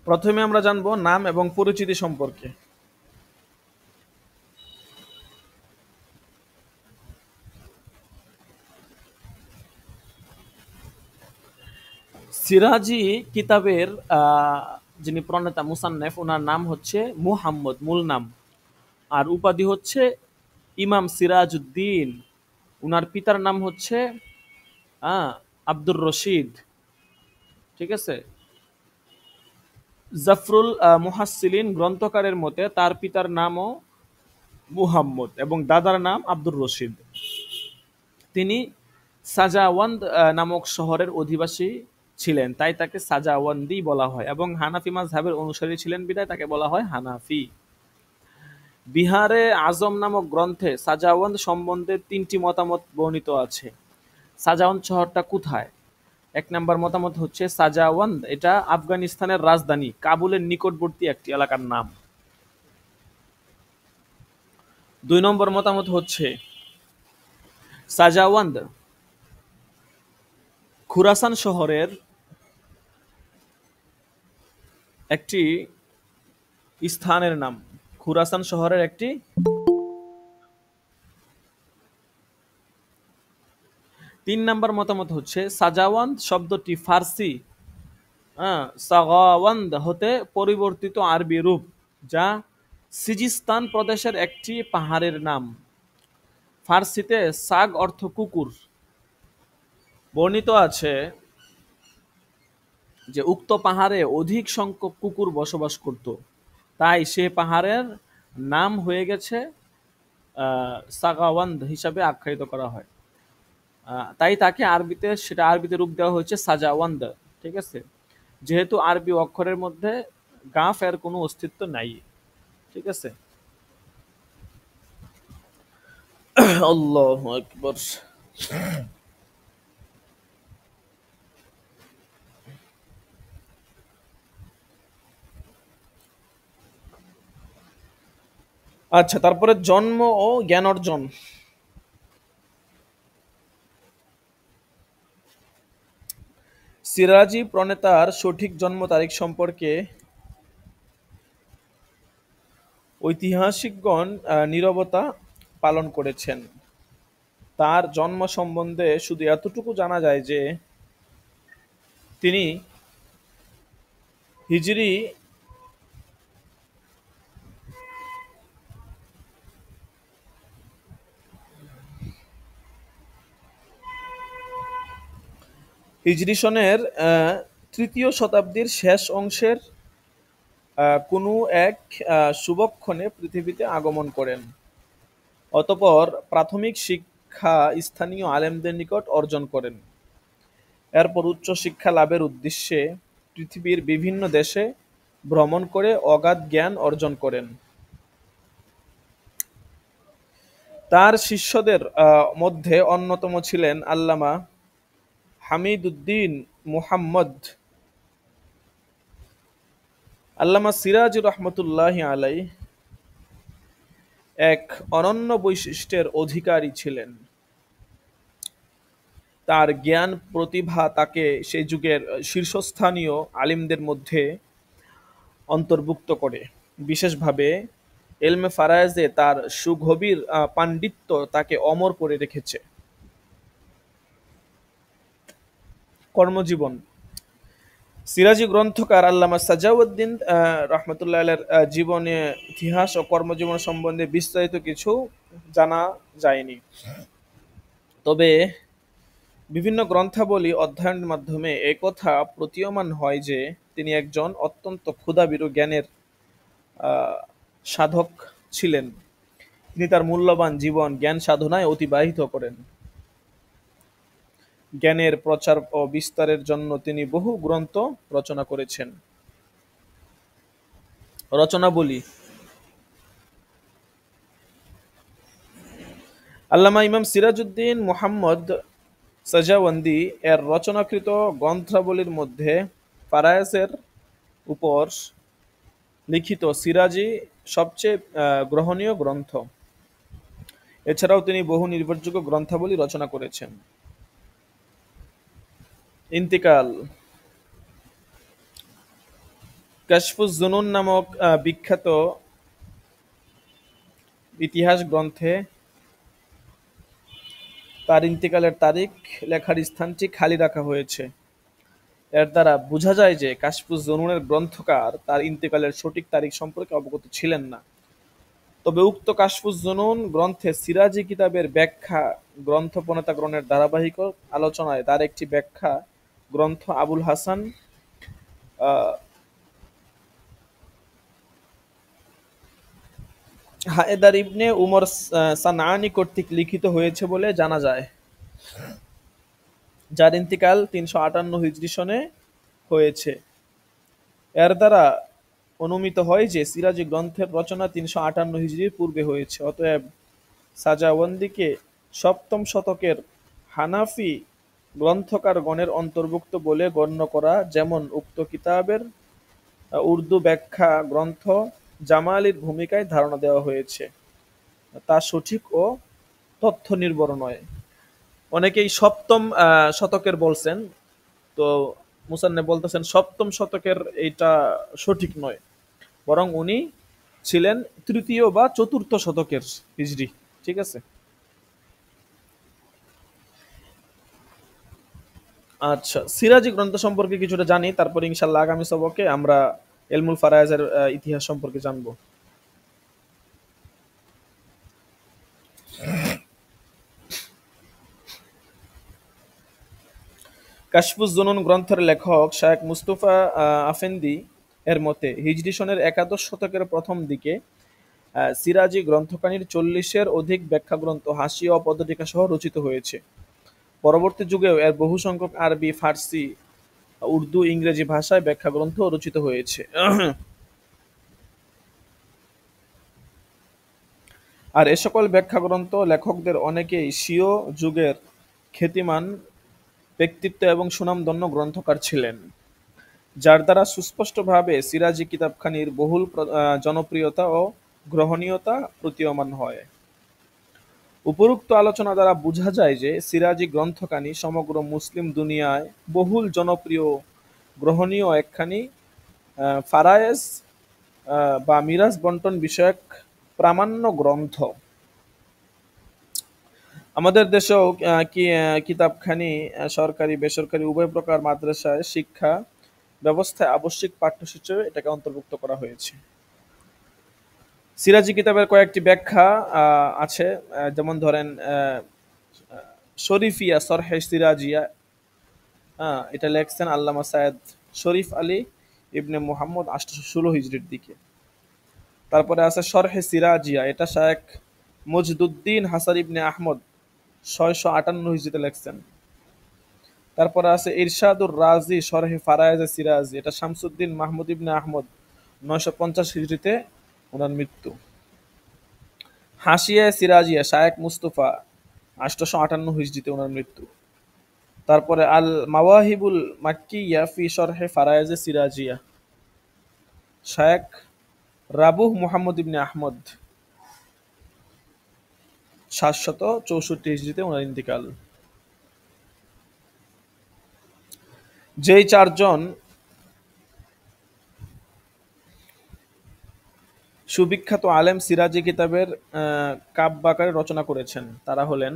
প্রথমে আমরা জানবো নাম এবং পরিচিতি সম্পর্কে। সিরাজি কিতাবের যিনি প্রণেতা মুসান্নেফ, ওনার নাম হচ্ছে মুহাম্মদ, মূল নাম। আর উপাধি হচ্ছে ইমাম সিরাজউদ্দিন। উনার পিতার নাম হচ্ছে আব্দুর রশিদ। ঠিক আছে, জাফরুল মুহাসসিলিন গ্রন্থকারের মতে তার পিতার নামও মুহাম্মদ এবং দাদার নাম আব্দুর রশিদ। তিনি সাজাওয়ান্দ নামক শহরের অধিবাসী ছিলেন, তাই তাকে সাজাওয়ান্দি বলা হয়, এবং হানাফি মাযহাবের অনুসারী ছিলেন বিধায় তাকে বলা হয় হানাফি। বিহারে আজম নামক গ্রন্থে সাজাওয়ান্দ সম্বন্ধে তিনটি মতামত বর্ণিত আছে। সাজাওয়ান্দ শহরটা কোথায়? এক নম্বর মতামত হচ্ছে সাজাওয়ান্দ এটা আফগানিস্তানের রাজধানী কাবুলের নিকটবর্তী একটি এলাকার নাম। 2 নম্বর মতামত হচ্ছে সাজাওয়ান্দ খুরাসান শহরের একটি স্থানের নাম। খুরাসান শহরের একটি। 3 নম্বর মতামত হচ্ছে সাজাওয়ান্দ শব্দটি ফার্সি সাগাওয়ান্দ হতে পরিবর্তিত আরবি রূপ, যা সিজিস্তান প্রদেশের একটি পাহাড়ের নাম। ফার্সিতে সাগ অর্থ কুকুর। বর্ণিত আছে যে উক্ত পাহাড়ে অধিক সংখ্যক কুকুর বসবাস করত, তাই সে পাহাড়ের নাম হয়ে গেছে সাগাওয়ান্দ হিসাবে আখ্যায়িত করা হয়। তাই তাকে আরবিতে রূপ দেওয়া হয়েছে সাজাওয়ান্দ। ঠিক আছে, যেহেতু আরবি অক্ষরের মধ্যে গাফ এর কোনো অস্তিত্ব নাই। ঠিক আছে। আল্লাহু আকবার। আচ্ছা, তারপরে জন্ম ও জ্ঞান অর্জন। সিরাজি প্রণেতার সঠিক জন্ম তারিখ সম্পর্কে ঐতিহাসিকগণ নীরবতা পালন করেছেন। তার জন্ম সম্বন্ধে শুধু এতটুকু জানা যায় যে তিনি হিজরি হিজরি সনের 3য় শতাব্দীর শেষ অংশের কোনো এক শুভক্ষণে পৃথিবীতে আগমন করেন। অতঃপর প্রাথমিক শিক্ষা স্থানীয় আলেমদের নিকট অর্জন করেন। এরপর উচ্চ শিক্ষা লাভের উদ্দেশ্যে পৃথিবীর বিভিন্ন দেশে ভ্রমণ করে অগাধ জ্ঞান অর্জন করেন। তার শিষ্যদের মধ্যে অন্যতম ছিলেন আল্লামা হামিদউদ্দিন মুহাম্মদ। আল্লামা সিরাজ রহমতুল্লাহ আলাইহ এক অনন্য বৈশিষ্ট্যের অধিকারী ছিলেন। তার জ্ঞান প্রতিভা তাকে সেই যুগের শীর্ষস্থানীয় আলিমদের মধ্যে অন্তর্ভুক্ত করে। বিশেষভাবে এলমে ফারায়েজে তার সুগভীর পাণ্ডিত্য তাকে অমর করে রেখেছে। কর্মজীবন। সিরাজি গ্রন্থকার আল্লামা সাজাউদ্দিন রহমতুল্লাহ আলাইহির জীবনে ইতিহাস ও কর্মজীবন সম্বন্ধে বিস্তারিত কিছু জানা যায়নি, তবে বিভিন্ন গ্রন্থাবলী অধ্যয়নের মাধ্যমে একথা প্রতীয়মান হয় যে তিনি একজন অত্যন্ত ক্ষুধাভীরু জ্ঞানের সাধক ছিলেন। তিনি তার মূল্যবান জীবন জ্ঞান সাধনায় অতিবাহিত করেন। জ্ঞানের প্রচার ও বিস্তারের জন্য তিনি বহু গ্রন্থ রচনা করেছেন। রচনাবলী। আল্লামা ইমাম সিরাজউদ্দিন মুহাম্মদ সাজাওয়ান্দি এর রচনাকৃত গ্রন্থাবলীর মধ্যে ফারায়েজের উপর লিখিত সিরাজি সবচেয়ে গ্রহণীয় গ্রন্থ। এছাড়াও তিনি বহু নির্ভরযোগ্য গ্রন্থাবলী রচনা করেছেন। ইন্তিকাল। কাশফুজ জুনুন নামক বিখ্যাত ইতিহাস গ্রন্থে তার ইন্তিকালের তারিখ লেখার স্থানটি খালি রাখা হয়েছে। এর দ্বারা বোঝা যায় যে কাশফুজ জুনুনের গ্রন্থকার তার ইন্তিকালের সঠিক তারিখ সম্পর্কে অবগত ছিলেন না। তবে উক্ত কাশফুজ জুনুন গ্রন্থে সিরাজি কিতাবের ব্যাখ্যা গ্রন্থ প্রণেতাগণের ধারাবাহিক আলোচনায় তার একটি ব্যাখ্যা গ্রন্থ আবুল হাসান হায়দার ইবনে উমর সানআনী কর্তৃক লিখিত হয়েছে বলে জানা যায়। যার ইন্তিকাল 358 হিজরি সনে হয়েছে। এর দ্বারা অনুমিত হয় যে সিরাজি গ্রন্থের রচনা 358 হিজরির পূর্বে হয়েছে। অতএব সাজাওয়ান্দিকে সপ্তম শতকের হানাফি গ্রন্থকারগণের অন্তর্ভুক্ত বলে গণ্য করা, যেমন উক্ত কিতাবের উর্দু ব্যাখ্যা গ্রন্থ জামালির ভূমিকায় ধারণা দেওয়া হয়েছে, তা সঠিক ও তথ্য নির্ভর নয়। অনেকেই সপ্তম শতকের বলছেন, তো মুসান্নেফ বলতেছেন সপ্তম শতকের এইটা সঠিক নয়, বরং উনি ছিলেন তৃতীয় বা চতুর্থ শতকের হিজরি। ঠিক আছে। আচ্ছা, সিরাজি গ্রন্থ সম্পর্কে কিছুটা জানি, তারপর ইনশাল্লাহ আগামী সবকে আমরা এলমুল ফারায়েজের ইতিহাস সম্পর্কে জানবো। কাশফুজ জুনুন গ্রন্থের লেখক শায়েখ মুস্তফা আফেন্দি এর মতে হিজরি সনের একাদশ শতকের প্রথম দিকে সিরাজি গ্রন্থখানির 40-এর অধিক ব্যাখ্যা গ্রন্থ, হাসিয়া ও পদটিকা সহ রচিত হয়েছে। পরবর্তী যুগেও এর বহু সংখ্যক আরবি, ফার্সি, উর্দু, ইংরেজি ভাষায় ব্যাখ্যা গ্রন্থ রচিত হয়েছে। আর এ সকল ব্যাখ্যা গ্রন্থ লেখকদের অনেকেই স্বীয় যুগের খ্যাতিমান ব্যক্তিত্ব এবং সুনামধন্য গ্রন্থকার ছিলেন, যার দ্বারা সুস্পষ্টভাবে সিরাজি কিতাবখানির বহুল জনপ্রিয়তা ও গ্রহণীয়তা প্রতীয়মান হয়। উপরোক্ত আলোচনা দ্বারা বোঝা যায় যে সিরাজি গ্রন্থখানি সমগ্র মুসলিম দুনিয়ায় বহুল জনপ্রিয় গ্রহণীয় একখানি ফারায়েজ বা মিরাজ বন্টন বিষয়ক প্রামাণ্য গ্রন্থ। আমাদের দেশেও কিতাবখানি সরকারি বেসরকারি উভয় প্রকার মাদ্রাসায় শিক্ষা ব্যবস্থায় আবশ্যিক পাঠ্যসূচি এটাকে অন্তর্ভুক্ত করা হয়েছে। সিরাজি কিতাবের কয়েকটি ব্যাখ্যা আছে, যেমন ধরেন শরীফিয়া সরহে সিরাজিয়া, এটা লেখছেন আল্লামা সায়েদ শরীফ আলী ইবনে মুহাম্মদ 816 হিজরির দিকে। তারপরে আছে শরহে সিরাজিয়া, এটা শায়েখ মজদুদ্দিন হাসান ইবনে আহমদ 658 হিজরিতে লেখছেন। তারপরে আছে ইরশাদুর রাজি শরহে ফারায়েজ সিরাজি, এটা শামসুদ্দিন মাহমুদ ইবনে আহমদ 950 হিজরিতে ওনার মৃত্যু। হাসিয়া সিরাজিয়া শায়েখ মুস্তফা 858 হিজরিতে ওনার মৃত্যু। তারপরে আল মাওয়াহিবুল মাক্কিয়া ফি শরহে ফারায়েজ সিরাজিয়া, শায়েখ রাবুহ মুহাম্মদ ইবনে আহমদ 764 হিজরিতে ওনার ইন্তিকাল। যেই চারজন সুবিখ্যাত আলেম সিরাজি কিতাবের কাব্য আকারে রচনা করেছেন, তারা হলেন,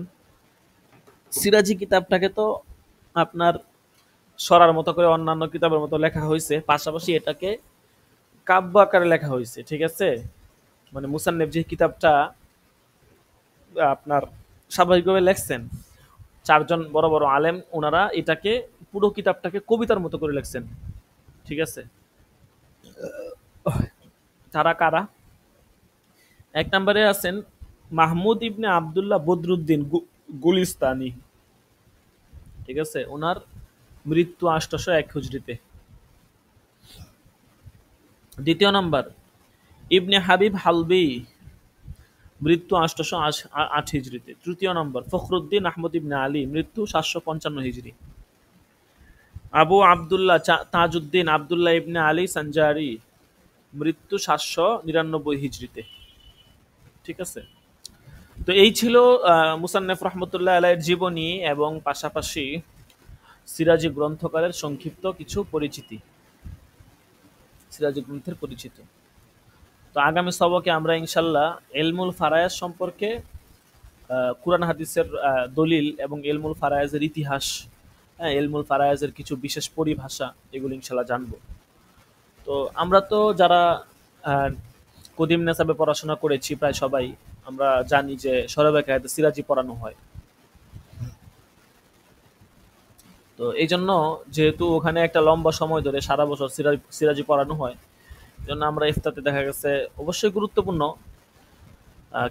সিরাজি কিতাবটাকে তো আপনার সরার মতো করে অন্যান্য কিতাবের মতো লেখা হয়েছে, পাশাপাশি এটাকে কাব্য আকারে লেখা হয়েছে। ঠিক আছে, মানে মুসান্নেফ যে কিতাবটা আপনার স্বাভাবিকভাবে লেখছেন, চারজন বড় বড় আলেম, ওনারা এটাকে পুরো কিতাবটাকে কবিতার মতো করে লেখছেন। ঠিক আছে, তারা কারা? এক নম্বরে আছেন মাহমুদ ইবনে আবদুল্লাহ বদরুদ্দিন গুলিস্তানি। ঠিক আছে, ওনার মৃত্যু 801 হিজরিতে। দ্বিতীয় নম্বর ইবনে হাবিব হালবি, মৃত্যু 808 হিজরিতে। তৃতীয় নম্বর ফখরুদ্দিন আহমদ ইবনে আলী, মৃত্যু 755 হিজরি। আবু আবদুল্লাহ তাজউদ্দিন আবদুল্লাহ ইবনে আলী সঞ্জারি, মৃত্যু 799 হিজরিতে। ঠিক আছে, তো এই ছিল মুসান্নেফ রহমতুল্লাহ আলাইহির জীবনী এবং পাশাপাশি সিরাজি গ্রন্থকারের সংক্ষিপ্ত কিছু পরিচিতি, সিরাজি গ্রন্থের পরিচিতি। তো আগামী সবকে আমরা ইনশাল্লাহ এলমুল ফারায়েজ সম্পর্কে, কুরআন হাদিসের দলিল এবং এলমুল ফারায়েজের ইতিহাস, এলমুল ফারায়েজের কিছু বিশেষ পরিভাষা, এগুলো ইনশাল্লাহ জানবো। তো আমরা তো যারা কদিম নেসাবে পড়াশোনা করেছি প্রায় সবাই আমরা জানি যে সরবে কায়দা সিরাজি পড়ানো হয়। তো এই জন্য যেহেতু ওখানে একটা লম্বা সময় ধরে সারা বছর সিরাজি পড়ানো হয়, জন্য আমরা ইফতাতে দেখা গেছে অবশ্যই গুরুত্বপূর্ণ,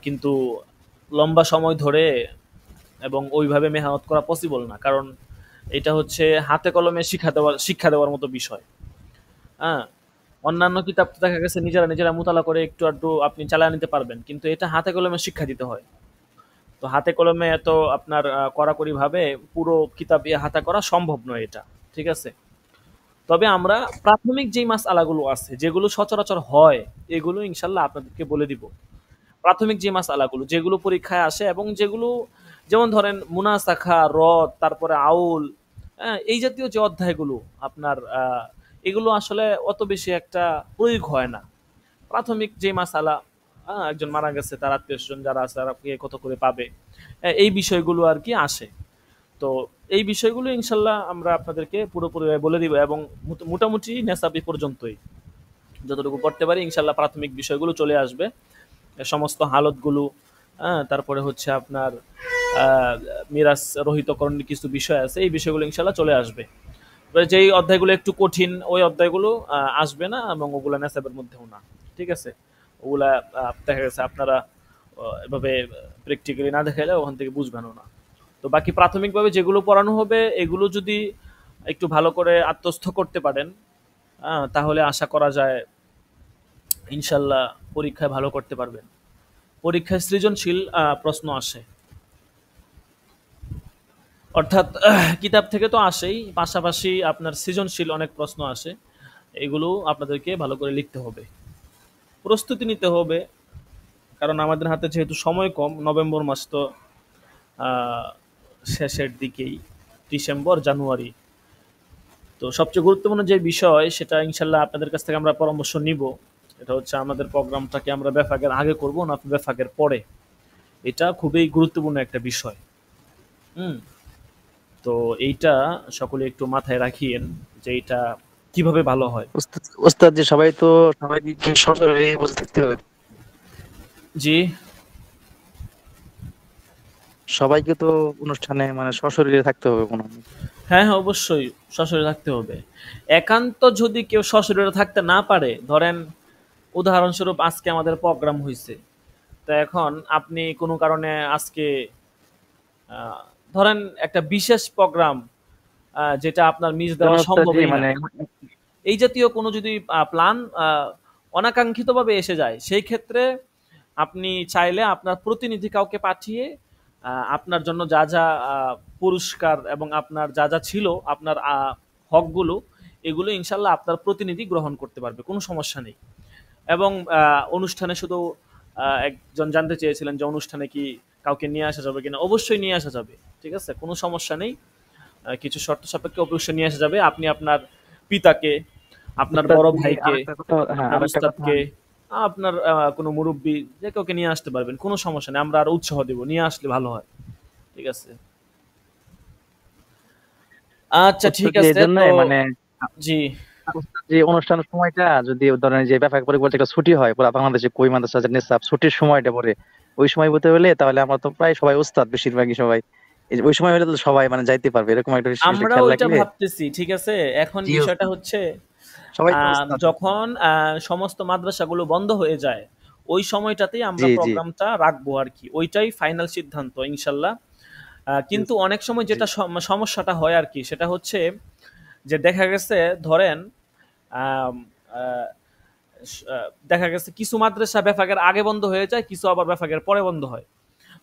কিন্তু লম্বা সময় ধরে এবং ওইভাবে মেহনত করা পসিবল না, কারণ এটা হচ্ছে হাতে কলমে শিক্ষা দেওয়ার মতো বিষয়। হ্যাঁ, অন্যান্য কিতাব তো দেখা গেছে নিজেরা নিজেরা মোতালা করে একটু আধটু আপনি চালায় নিতে পারবেন, কিন্তু এটা হাতে কলমে শিক্ষা দিতে হয়। তো হাতে কলমে এত আপনার কড়াকড়ি ভাবে পুরো কিতাব ইয়ে হাতে করা সম্ভব নয় এটা। ঠিক আছে? তবে আমরা প্রাথমিক যেই মাসআলাগুলো আছে যেগুলো সচরাচর হয়, এগুলো ইনশাল্লাহ আপনাদেরকে বলে দিব। প্রাথমিক যে মাসআলাগুলো যেগুলো পরীক্ষায় আসে এবং যেগুলো, যেমন ধরেন মুনাসাখা, রদ, তারপরে আউল, হ্যাঁ, এই জাতীয় যে অধ্যায়গুলো আপনার এগুলো আসলে অত বেশি একটা প্রয়োগ হয় না। প্রাথমিক যে মাসালা, একজন মারা গেছে তার আত্মীয় স্বজন যারা আছে তারা কে কত করে পাবে, এই বিষয়গুলো আর কি আসে। তো এই বিষয়গুলো ইনশাল্লাহ আমরা আপনাদেরকে পুরোপুরি বলে দিব এবং মোটামুটি নেশাবি পর্যন্তই যতটুকু করতে পারি ইনশাল্লাহ প্রাথমিক বিষয়গুলো চলে আসবে। সমস্ত হালতগুলো, তারপরে হচ্ছে আপনার আহ, মিরাজ রহিতকরণের কিছু বিষয় আছে, এই বিষয়গুলো ইনশাল্লাহ চলে আসবে। এবার যেই অধ্যায়গুলো একটু কঠিন ওই অধ্যায়গুলো আসবে না এবং ওগুলা নেশাবের মধ্যেও না। ঠিক আছে? ওগুলা দেখা গেছে আপনারা এভাবে প্র্যাকটিক্যালি না দেখাইলে ওখান থেকে বুঝবেনও না। তো বাকি প্রাথমিকভাবে যেগুলো পড়ানো হবে এগুলো যদি একটু ভালো করে আত্মস্থ করতে পারেন, তাহলে আশা করা যায় ইনশাল্লাহ পরীক্ষায় ভালো করতে পারবেন। পরীক্ষায় সৃজনশীল প্রশ্ন আসে, অর্থাৎ কিতাব থেকে তো আসেই, পাশাপাশি আপনার সৃজনশীল অনেক প্রশ্ন আসে। এগুলো আপনাদেরকে ভালো করে লিখতে হবে, প্রস্তুতি নিতে হবে। কারণ আমাদের হাতে যেহেতু সময় কম, নভেম্বর মাস তো আহ, শেষের দিকেই, ডিসেম্বর জানুয়ারি। তো সবচেয়ে গুরুত্বপূর্ণ যে বিষয় সেটা ইনশাল্লাহ আপনাদের কাছ থেকে আমরা পরামর্শ নিব। এটা হচ্ছে আমাদের প্রোগ্রামটাকে আমরা বেফাকের আগে করব না বেফাকের পরে, এটা খুবই গুরুত্বপূর্ণ একটা বিষয়। হুম। তো এইটা সকলে একটু মাথায় রাখিয়েন যে এটা কিভাবে ভালো হয়। ওস্তাদ ওস্তাদ যে সবাই তো সবাই কি সশরীরে বসে থাকতে হবে? জি। সবাইকে তো অনুষ্ঠানে মানে সশরীরে থাকতে হবে মনে হয়। হ্যাঁ, হ্যাঁ, অবশ্যই সশরীরে থাকতে হবে। একান্ত যদি কেউ সশরীরে থাকতে না পারে, ধরেন উদাহরণস্বরূপ আজকে আমাদের প্রোগ্রাম হইছে। তো এখন আপনি কোনো কারণে আজকে আহ, ধরেন একটা বিশেষ প্রোগ্রাম যেটা আপনার মিস যেন দেওয়া ওস্তাদ জি সম্ভবই না, মানে এই জাতীয় কোনো যদি প্ল্যান অনাকাঙ্ক্ষিতভাবে এসে যায়, সেই ক্ষেত্রে আপনি চাইলে আপনার প্রতিনিধি কাউকে পাঠিয়ে আপনার জন্য যা যা পুরস্কার এবং আপনার যা যা ছিল আপনার হকগুলো, এগুলো ইনশাল্লাহ আপনার প্রতিনিধি গ্রহণ করতে পারবে, কোনো সমস্যা নেই। এবং অনুষ্ঠানে শুধু একজন জানতে চেয়েছিলেন যে অনুষ্ঠানে কি কাউকে নিয়ে আসা যাবে কিনা, অবশ্যই নিয়ে আসা যাবে। ঠিক আছে, কোনো সমস্যা নেই। কিছু শর্ত সাপেক্ষে অবশ্যই নিয়ে আসা যাবে। আপনি আপনার পিতাকে, আপনার ওস্তাদ বড় জি ভাইকে, আরেকটা কথা, হ্যাঁ আপনার আরেকটা কথা। উস্তাদকে, আপনার কোনো মুরব্বী, যে কাউকে নিয়ে আসতে পারবেন, কোনো সমস্যা নেই। আমরা আরো উৎসাহ দেব, নিয়ে আসলে ভালো হয়। ঠিক আছে? আচ্ছা, ওস্তাদ ঠিক জি এই আছে। তো জন্যই মানে জি। ওস্তাদ যে অনুষ্ঠানের সময়টা যদি ধরেন যে ব্যাপক পরিবর্তে একটা ছুটি হয় পুরো বাংলাদেশে, কই মাদ্রাসা যে নিসাব ছুটির সময়টা পরে ওই সময় বলতে হলে তাহলে আমরা তো প্রায় সবাই ওস্তাদ বেশিরভাগই সবাই, এই যে ওই সময় হলে তো সবাই মানে যাইতে পারবে এরকম একটা বিষয় আমরাও খেয়াল এটা রাখলে। ভাবতেছি। ঠিক আছে? এখন জি বিষয়টা ওস্তাদ, হচ্ছে সবাই তো ওস্তাদ। যখন সমস্ত মাদ্রাসাগুলো বন্ধ হয়ে যায়, ওই সময়টাতেই জি আমরা জি প্রোগ্রামটা রাখবো আরকি। ওইটাই ফাইনাল সিদ্ধান্ত ইনশাল্লাহ। জি কিন্তু অনেক সময় জি। যেটা সমস্যাটা হয় আরকি, সেটা হচ্ছে যে দেখা গেছে ধরেন আম আ দেখা গেছে কিছু মাদ্রাসা বেফাকের আগে বন্ধ হয়ে যায়, কিছু আবার বেফাকের পরে বন্ধ হয়।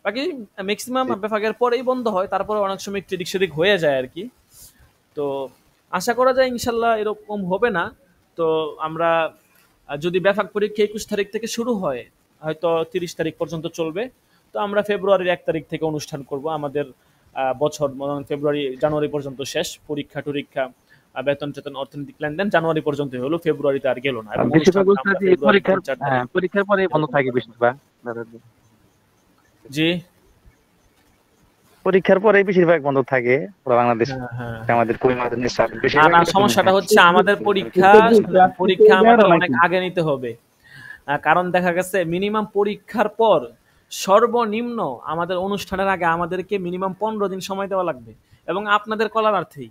বাকি মেক্সিমাম জি। বেফাকের পরেই বন্ধ হয়। তারপরে অনেক সময় একটু এদিক সেদিক হয়ে যায় আরকি। তো আশা করা যায় ইনশাল্লাহ এরকম হবে না। তো আমরা যদি ব্যাপক পরীক্ষা 21 তারিখ থেকে শুরু হয়, হয়তো 30 তারিখ পর্যন্ত চলবে। তো আমরা ফেব্রুয়ারির 1 তারিখ থেকে অনুষ্ঠান করব। আমাদের বছর ফেব্রুয়ারি জানুয়ারি পর্যন্ত শেষ, পরীক্ষা টরীক্ষা বেতন টেতন অর্থনৈতিক লেনদেন জানুয়ারি পর্যন্তই হলো, ফেব্রুয়ারিতে আর গেল না, আর এবং বেশিরভাগ অনুষ্ঠানটা ওস্তাদ আমরা যে ফেব্রুয়ারির পরীক্ষার, 3-4 তারিখ হ্যাঁ পরীক্ষার পরে বন্ধ এরকম থাকে করে নেব। বেশিরভাগ। জি। পরীক্ষার পরে বেশিরভাগ বন্ধ থাকে পুরো বাংলাদেশ, হ্যাঁ, হ্যাঁ, হ্যাঁ। আমাদের কই মাদ্রাসা আর বেশিরভাগই এরকমই সমস্যাটা হয়। হচ্ছে আমাদের পরীক্ষা, পরীক্ষা আমাদের অনেক আগে নিতে হবে। কারণ দেখা গেছে মিনিমাম পরীক্ষার পর সর্বনিম্ন আমাদের অনুষ্ঠানের আগে আমাদেরকে মিনিমাম 15 দিন সময় দেওয়া লাগবে, এবং আপনাদের কলারার্থেই।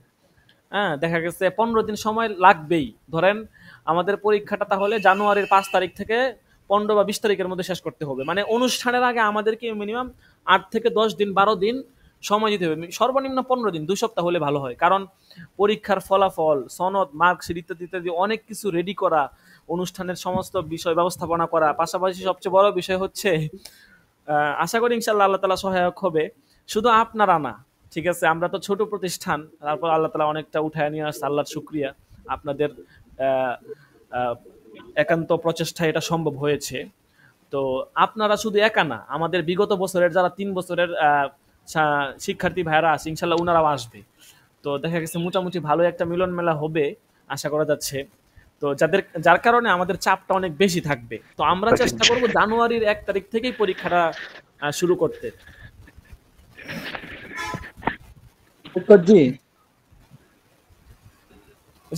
হ্যাঁ, দেখা গেছে 15 দিন সময় লাগবেই। ধরেন আমাদের পরীক্ষাটা তাহলে জানুয়ারির 5 তারিখ থেকে 15 বা 20 তারিখের মধ্যে শেষ করতে হবে, মানে অনুষ্ঠানের আগে আমাদেরকে মিনিমাম 8 থেকে 10 দিন 12 দিন সময় দিতে হবে, সর্বনিম্ন 15 দিন, 2 সপ্তাহ হলে ভালো হয়। কারণ পরীক্ষার ফলাফল, সনদ, মার্কশিট ইত্যাদি ইত্যাদি অনেক কিছু রেডি করা, অনুষ্ঠানের সমস্ত বিষয় ব্যবস্থাপনা করা, পাশাপাশি সবচেয়ে বড় বিষয় হচ্ছে আশা করি ইনশাল্লাহ আল্লাহ তালা সহায়ক হবে, শুধু আপনারা না, ঠিক আছে, আমরা তো ছোট প্রতিষ্ঠান, তারপর আল্লাহ তালা অনেকটা উঠায় নিয়ে আসছে, আল্লাহর শুক্রিয়া, আপনাদের আহ, আহ, একান্ত প্রচেষ্টায় এটা সম্ভব হয়েছে। তো আপনারা শুধু একা না, আমাদের বিগত বছরের যারা 3 বছরের শিক্ষার্থী ভাইরা আছে ইনশাল্লাহ ওনারাও আসবে। তো দেখা গেছে মোটামুটি ভালো একটা মিলন মেলা হবে আশা করা যাচ্ছে। তো যার কারণে আমাদের চাপটা অনেক বেশি থাকবে। তো আমরা চেষ্টা করব জানুয়ারির 1 তারিখ থেকেই পরীক্ষাটা শুরু করতে। জি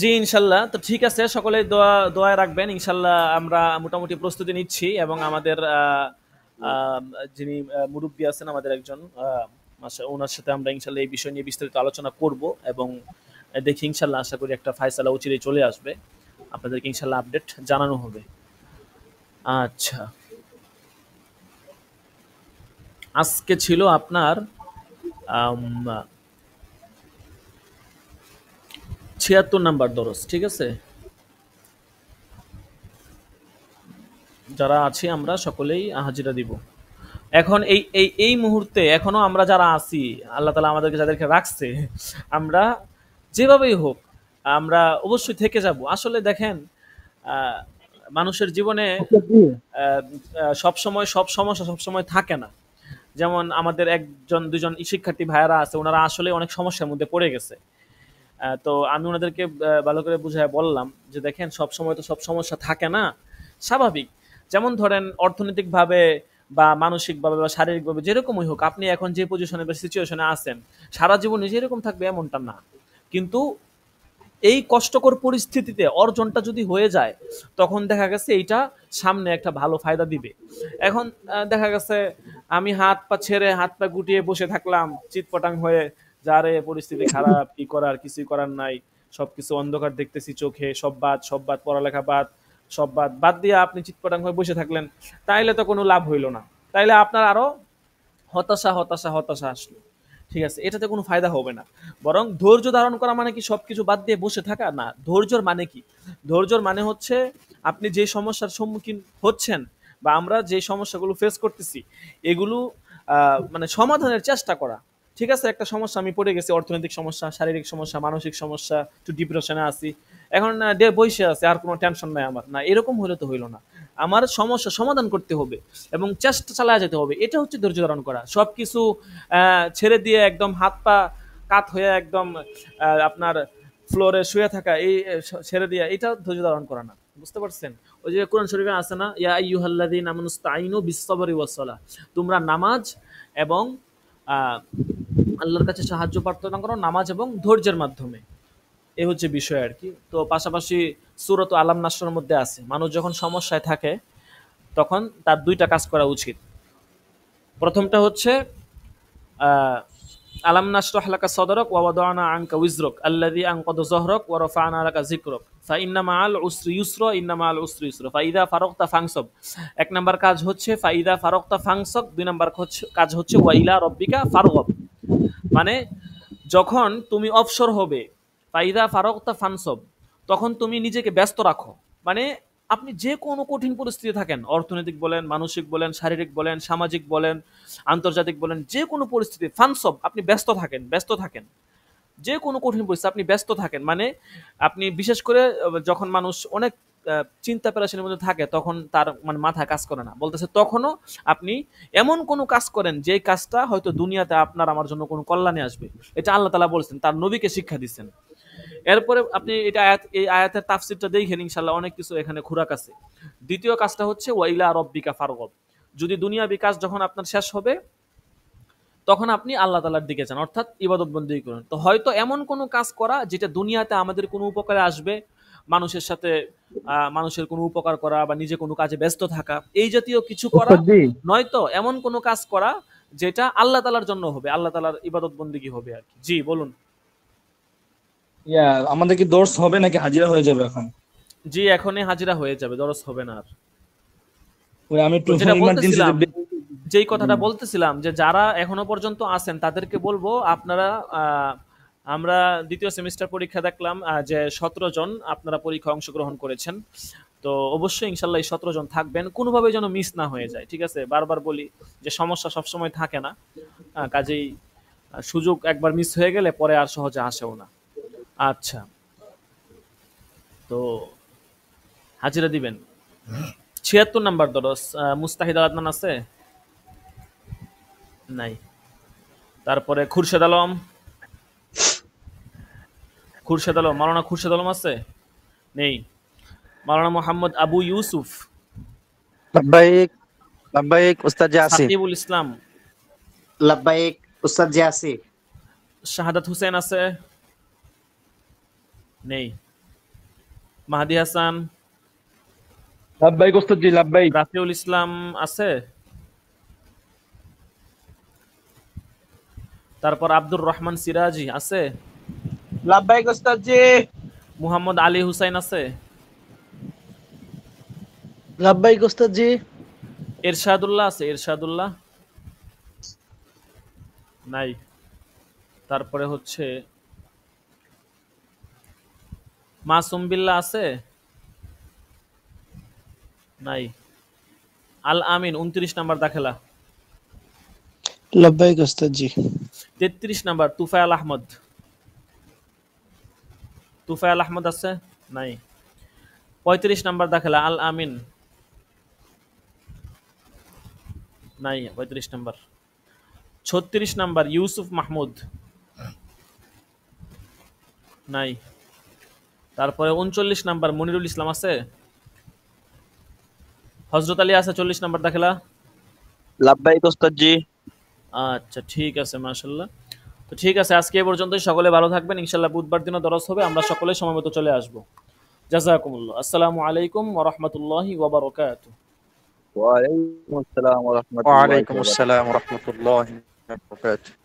জি ইনশাল্লাহ। তো ঠিক আছে, সকলে দোয়া রাখবেন। ইনশাল্লাহ আমরা মোটামুটি প্রস্তুতি নিচ্ছি, এবং আমাদের যিনি মুরব্বী আছেন, আমাদের একজন ওনার সাথে আমরা ইনশাল্লাহ এই বিষয় নিয়ে বিস্তারিত আলোচনা করব, এবং দেখি ইনশাল্লাহ আশা করি একটা ফায়সালা অচিরেই চলে আসবে, আপনাদেরকে ইনশাল্লাহ আপডেট জানানো হবে। আচ্ছা, আজকে ছিল আপনার 76 নাম্বার দরস, ঠিক আছে। যারা আছি আমরা সকলেই হাজিরা দিব। এখন এই এই এই মুহূর্তে এখনো আমরা যারা আছি, আল্লাহ তালা আমাদেরকে যাদেরকে রাখছে, আমরা যেভাবেই হোক আমরা অবশ্যই থেকে যাব। আসলে দেখেন, মানুষের জীবনে সব সময় সব সমস্যা সব সময় থাকে না। যেমন আমাদের 1-2জন শিক্ষার্থী ভাইয়ারা আছে, ওনারা আসলে অনেক সমস্যার মধ্যে পড়ে গেছে। তো আমি ওনাদেরকে ভালো করে বুঝায় বললাম যে দেখেন, সব সময় তো সব সমস্যা থাকে না, স্বাভাবিক। যেমন ধরেন অর্থনৈতিকভাবে বা মানসিকভাবে বা শারীরিকভাবে যেরকমই হোক, আপনি এখন যে পজিশনে বা সিচুয়েশনে আছেন, সারা জীবনে যেরকম থাকবে এমনটা না। কিন্তু এই কষ্টকর পরিস্থিতিতে অর্জনটা যদি হয়ে যায়, তখন দেখা গেছে এইটা সামনে একটা ভালো ফায়দা দিবে। এখন দেখা গেছে আমি হাত পা ছেড়ে, হাত পা গুটিয়ে বসে থাকলাম চিৎপটাং হয়ে, যারে পরিস্থিতি খারাপ, কি করার, কিছুই করার নাই, সবকিছু অন্ধকার দেখতেছি চোখে, সব বাদ, পড়ালেখা বাদ, সব বাদ দিয়ে আপনি চিৎপটাং হয়ে বসে থাকলেন, তাইলে তো কোনো লাভ হইল না। তাইলে আপনার আরো হতাশা হতাশা হতাশা আসলো, ঠিক আছে, এটাতে কোনো ফায়দা হবে না। বরং ধৈর্য ধারণ করা মানে কি সবকিছু বাদ দিয়ে বসে থাকা না। ধৈর্যর মানে কি? ধৈর্যর মানে হচ্ছে আপনি যে সমস্যার সম্মুখীন হচ্ছেন, বা আমরা যে সমস্যাগুলো ফেস করতেছি, এগুলো মানে সমাধানের চেষ্টা করা। ঠিক আছে, একটা সমস্যা আমি পড়ে গেছি, অর্থনৈতিক সমস্যা, শারীরিক সমস্যা, মানসিক সমস্যা, একটু ডিপ্রেশনে আছি, এখন বসে আছে, আর কোনো টেনশন নাই আমার, না এরকম হলে তো হইলো না। আমার সমস্যা সমাধান করতে হবে এবং চেষ্টা চালায় যেতে হবে। এটা হচ্ছে ধৈর্য ধারণ করা। সবকিছু ছেড়ে দিয়ে একদম হাত পা কাত হয়ে একদম আপনার ফ্লোরে শুয়ে থাকা, এই ছেড়ে দিয়ে, এটা ধৈর্য ধারণ করা না। বুঝতে পারছেন? ওই যে কোরআন শরীফে আছে না, ইয়া আইয়ুহাল্লাযীনা আমানুস্তাঈনু বিস-সাবরি ওয়াস-সালাহ, তোমরা নামাজ এবং আল্লাহর কাছে সাহায্য প্রার্থনা করো নামাজ এবং ধৈর্যের মাধ্যমে। এই হচ্ছে বিষয় আর কি। তো পাশাপাশি সূরাত আলাম নাসরের মধ্যে আছে, মানুষ যখন সমস্যায় থাকে তখন তার 2টা কাজ করা উচিত। প্রথমটা হচ্ছে আলাম নাশরাহ লাকা সাদরাক ওয়া ওয়াদানা আনকা উযরাক আল্লাযী আনকাদা যহরাক ওয়া রাফা'না লাকা যিকরাক ফা ইন্না মাআল উসরি ইউসরা ইন্না মাআল উসরি ইউসরা ফা ইযা ফারাগতা ফানসাব। 1 নাম্বার কাজ হচ্ছে ফা ইযা ফারাগতা ফানসাব, 2 নাম্বার কাজ হচ্ছে ওয়া ইলা রাব্বিকা ফারগাব। মানে যখন তুমি অবসর হবে, ফা ইযা ফারাগতা ফানসাব, তখন তুমি নিজেকে ব্যস্ত রাখো। মানে আপনি যে কোনো কঠিন পরিস্থিতি থাকেন, অর্থনৈতিক বলেন, মানসিক বলেন, শারীরিক বলেন, সামাজিক বলেন, আন্তর্জাতিক বলেন, যে কোনো পরিস্থিতি ফানসব, আপনি ব্যস্ত থাকেন। যে কোনো কঠিন পরিস্থিতি আপনি ব্যস্ত থাকেন। মানে আপনি বিশেষ করে যখন মানুষ অনেক চিন্তা পেরেশানির মধ্যে থাকে, তখন তার মানে মাথা কাজ করে না, বলতেছে তখনও আপনি এমন কোনো কাজ করেন যে কাজটা হয়তো দুনিয়াতে আপনার আমার জন্য কোনো কল্যাণে আসবে। এটা আল্লাহ তাআলা বলেছেন, তার নবীকে শিক্ষা দিচ্ছেন। এরপরে আপনি এই আয়াতের তাফসিরটা দেখেন, ইনশাআল্লাহ অনেক কিছু এখানে খুরাক আছে। দ্বিতীয় কাজটা হচ্ছে ওয়াইলা রব্বিকা ফারগব। যদি দুনিয়া বিকাশ যখন আপনার শেষ হবে, তখন আপনি আল্লাহ তাআলার দিকে যান, অর্থাৎ ইবাদত বন্দেগী করুন। তো হয়তো এমন কোনো কাজ করা যেটা দুনিয়াতে আমাদের কোনো উপকারে আসবে, মানুষের সাথে মানুষের কোনো উপকার করা বা নিজে কোনো কাজে ব্যস্ত থাকা, এই জাতীয় কিছু করা, নয়তো এমন কোনো কাজ করা যেটা আল্লাহ তাআলার জন্য হবে, আল্লাহ তাআলার ইবাদত বন্দেগী হবে আর কি। জি বলুন। আমাদের কি দর্স হবে নাকি হাজিরা হয়ে যাবে এখন? জি এখনই হাজিরা হয়ে যাবে, দরস হবে না আর। আমি একটু যেটা বলতেছিলাম, যেই কথাটা বলতেছিলাম যে যারা এখনো পর্যন্ত আছেন তাদেরকে বলবো আপনারা আমরা দ্বিতীয় সেমিস্টার পরীক্ষা দেখলাম যে 17 জন আপনারা পরীক্ষা অংশগ্রহণ করেছেন। তো অবশ্যই ইনশাল্লাহ এই 17 জন থাকবেন, কোনোভাবে যেন মিস না হয়ে যায়, ঠিক আছে? বারবার বলি যে সমস্যা সবসময় থাকে না, কাজেই সুযোগ একবার মিস হয়ে গেলে পরে আর সহজে আসেও না। আচ্ছা, তো হাজিরা দিবেন 76 নাম্বার দরস। মুস্তাহিদ আল আদনান আছে? নাই। তারপরে খুরশেদ আলম, মাওলানা খুরশেদ আলম আছে? নেই। মাওলানা মোহাম্মদ আবু ইউসুফ, লাব্বাইক লাব্বাইক উস্তাদ জি আছি। সাকিবুল ইসলাম, লাব্বাইক উস্তাদ জি আছি। শাহাদাত হুসেন আছে? নেই। মাহাদি হাসান, লাব্বাইক ওস্তাদ জি, লাব্বাইক। রাফিউল ইসলাম আছে? তারপর আব্দুর রহমান সিরাজি আছে? লাব্বাইক উস্তাদ জি। মুহাম্মদ আলী হুসাইন আছে? লাব্বাইক ওস্তাদ জি। এরশাদুল্লাহ আছে? এরশাদুল্লাহ নাই। তারপরে হচ্ছে মাসুম বিল্লাহ আছে? নাই। আল আমিন 29 নাম্বার দাখেলা। লাব্বাইক ওস্তাদ জি। 33 নাম্বার তুফাইল আহমদ, তুফাইল আহমদ আছে? নাই। 35 নাম্বার দাখেলা আল আমিন, নাই 35 নাম্বার। 36 নাম্বার ইউসুফ মাহমুদ, নাই। তারপরে 39 নাম্বার মনিরুল ইসলাম আছে? হযরত আলী আছে 40 নাম্বার দাখেলা। লাব্বাইক ওস্তাদ জি। আচ্ছা ঠিক আছে, মাশাআল্লাহ। তো ঠিক আছে, আজকে এই পর্যন্তই। সকলে ভালো থাকবেন, ইনশাআল্লাহ বুধবার দিনও দরস হবে, আমরা সকলে সময়মতো চলে আসব। জাযাকুমুল্লাহ। আসসালামু আলাইকুম ওয়া রাহমাতুল্লাহি ওয়া বারাকাতুহু। ওয়া আলাইকুম আসসালাম ওয়া রাহমাতুল্লাহি ওয়া আলাইকুম আসসালাম ওয়া রাহমাতুল্লাহি ওয়া বারাকাতুহু।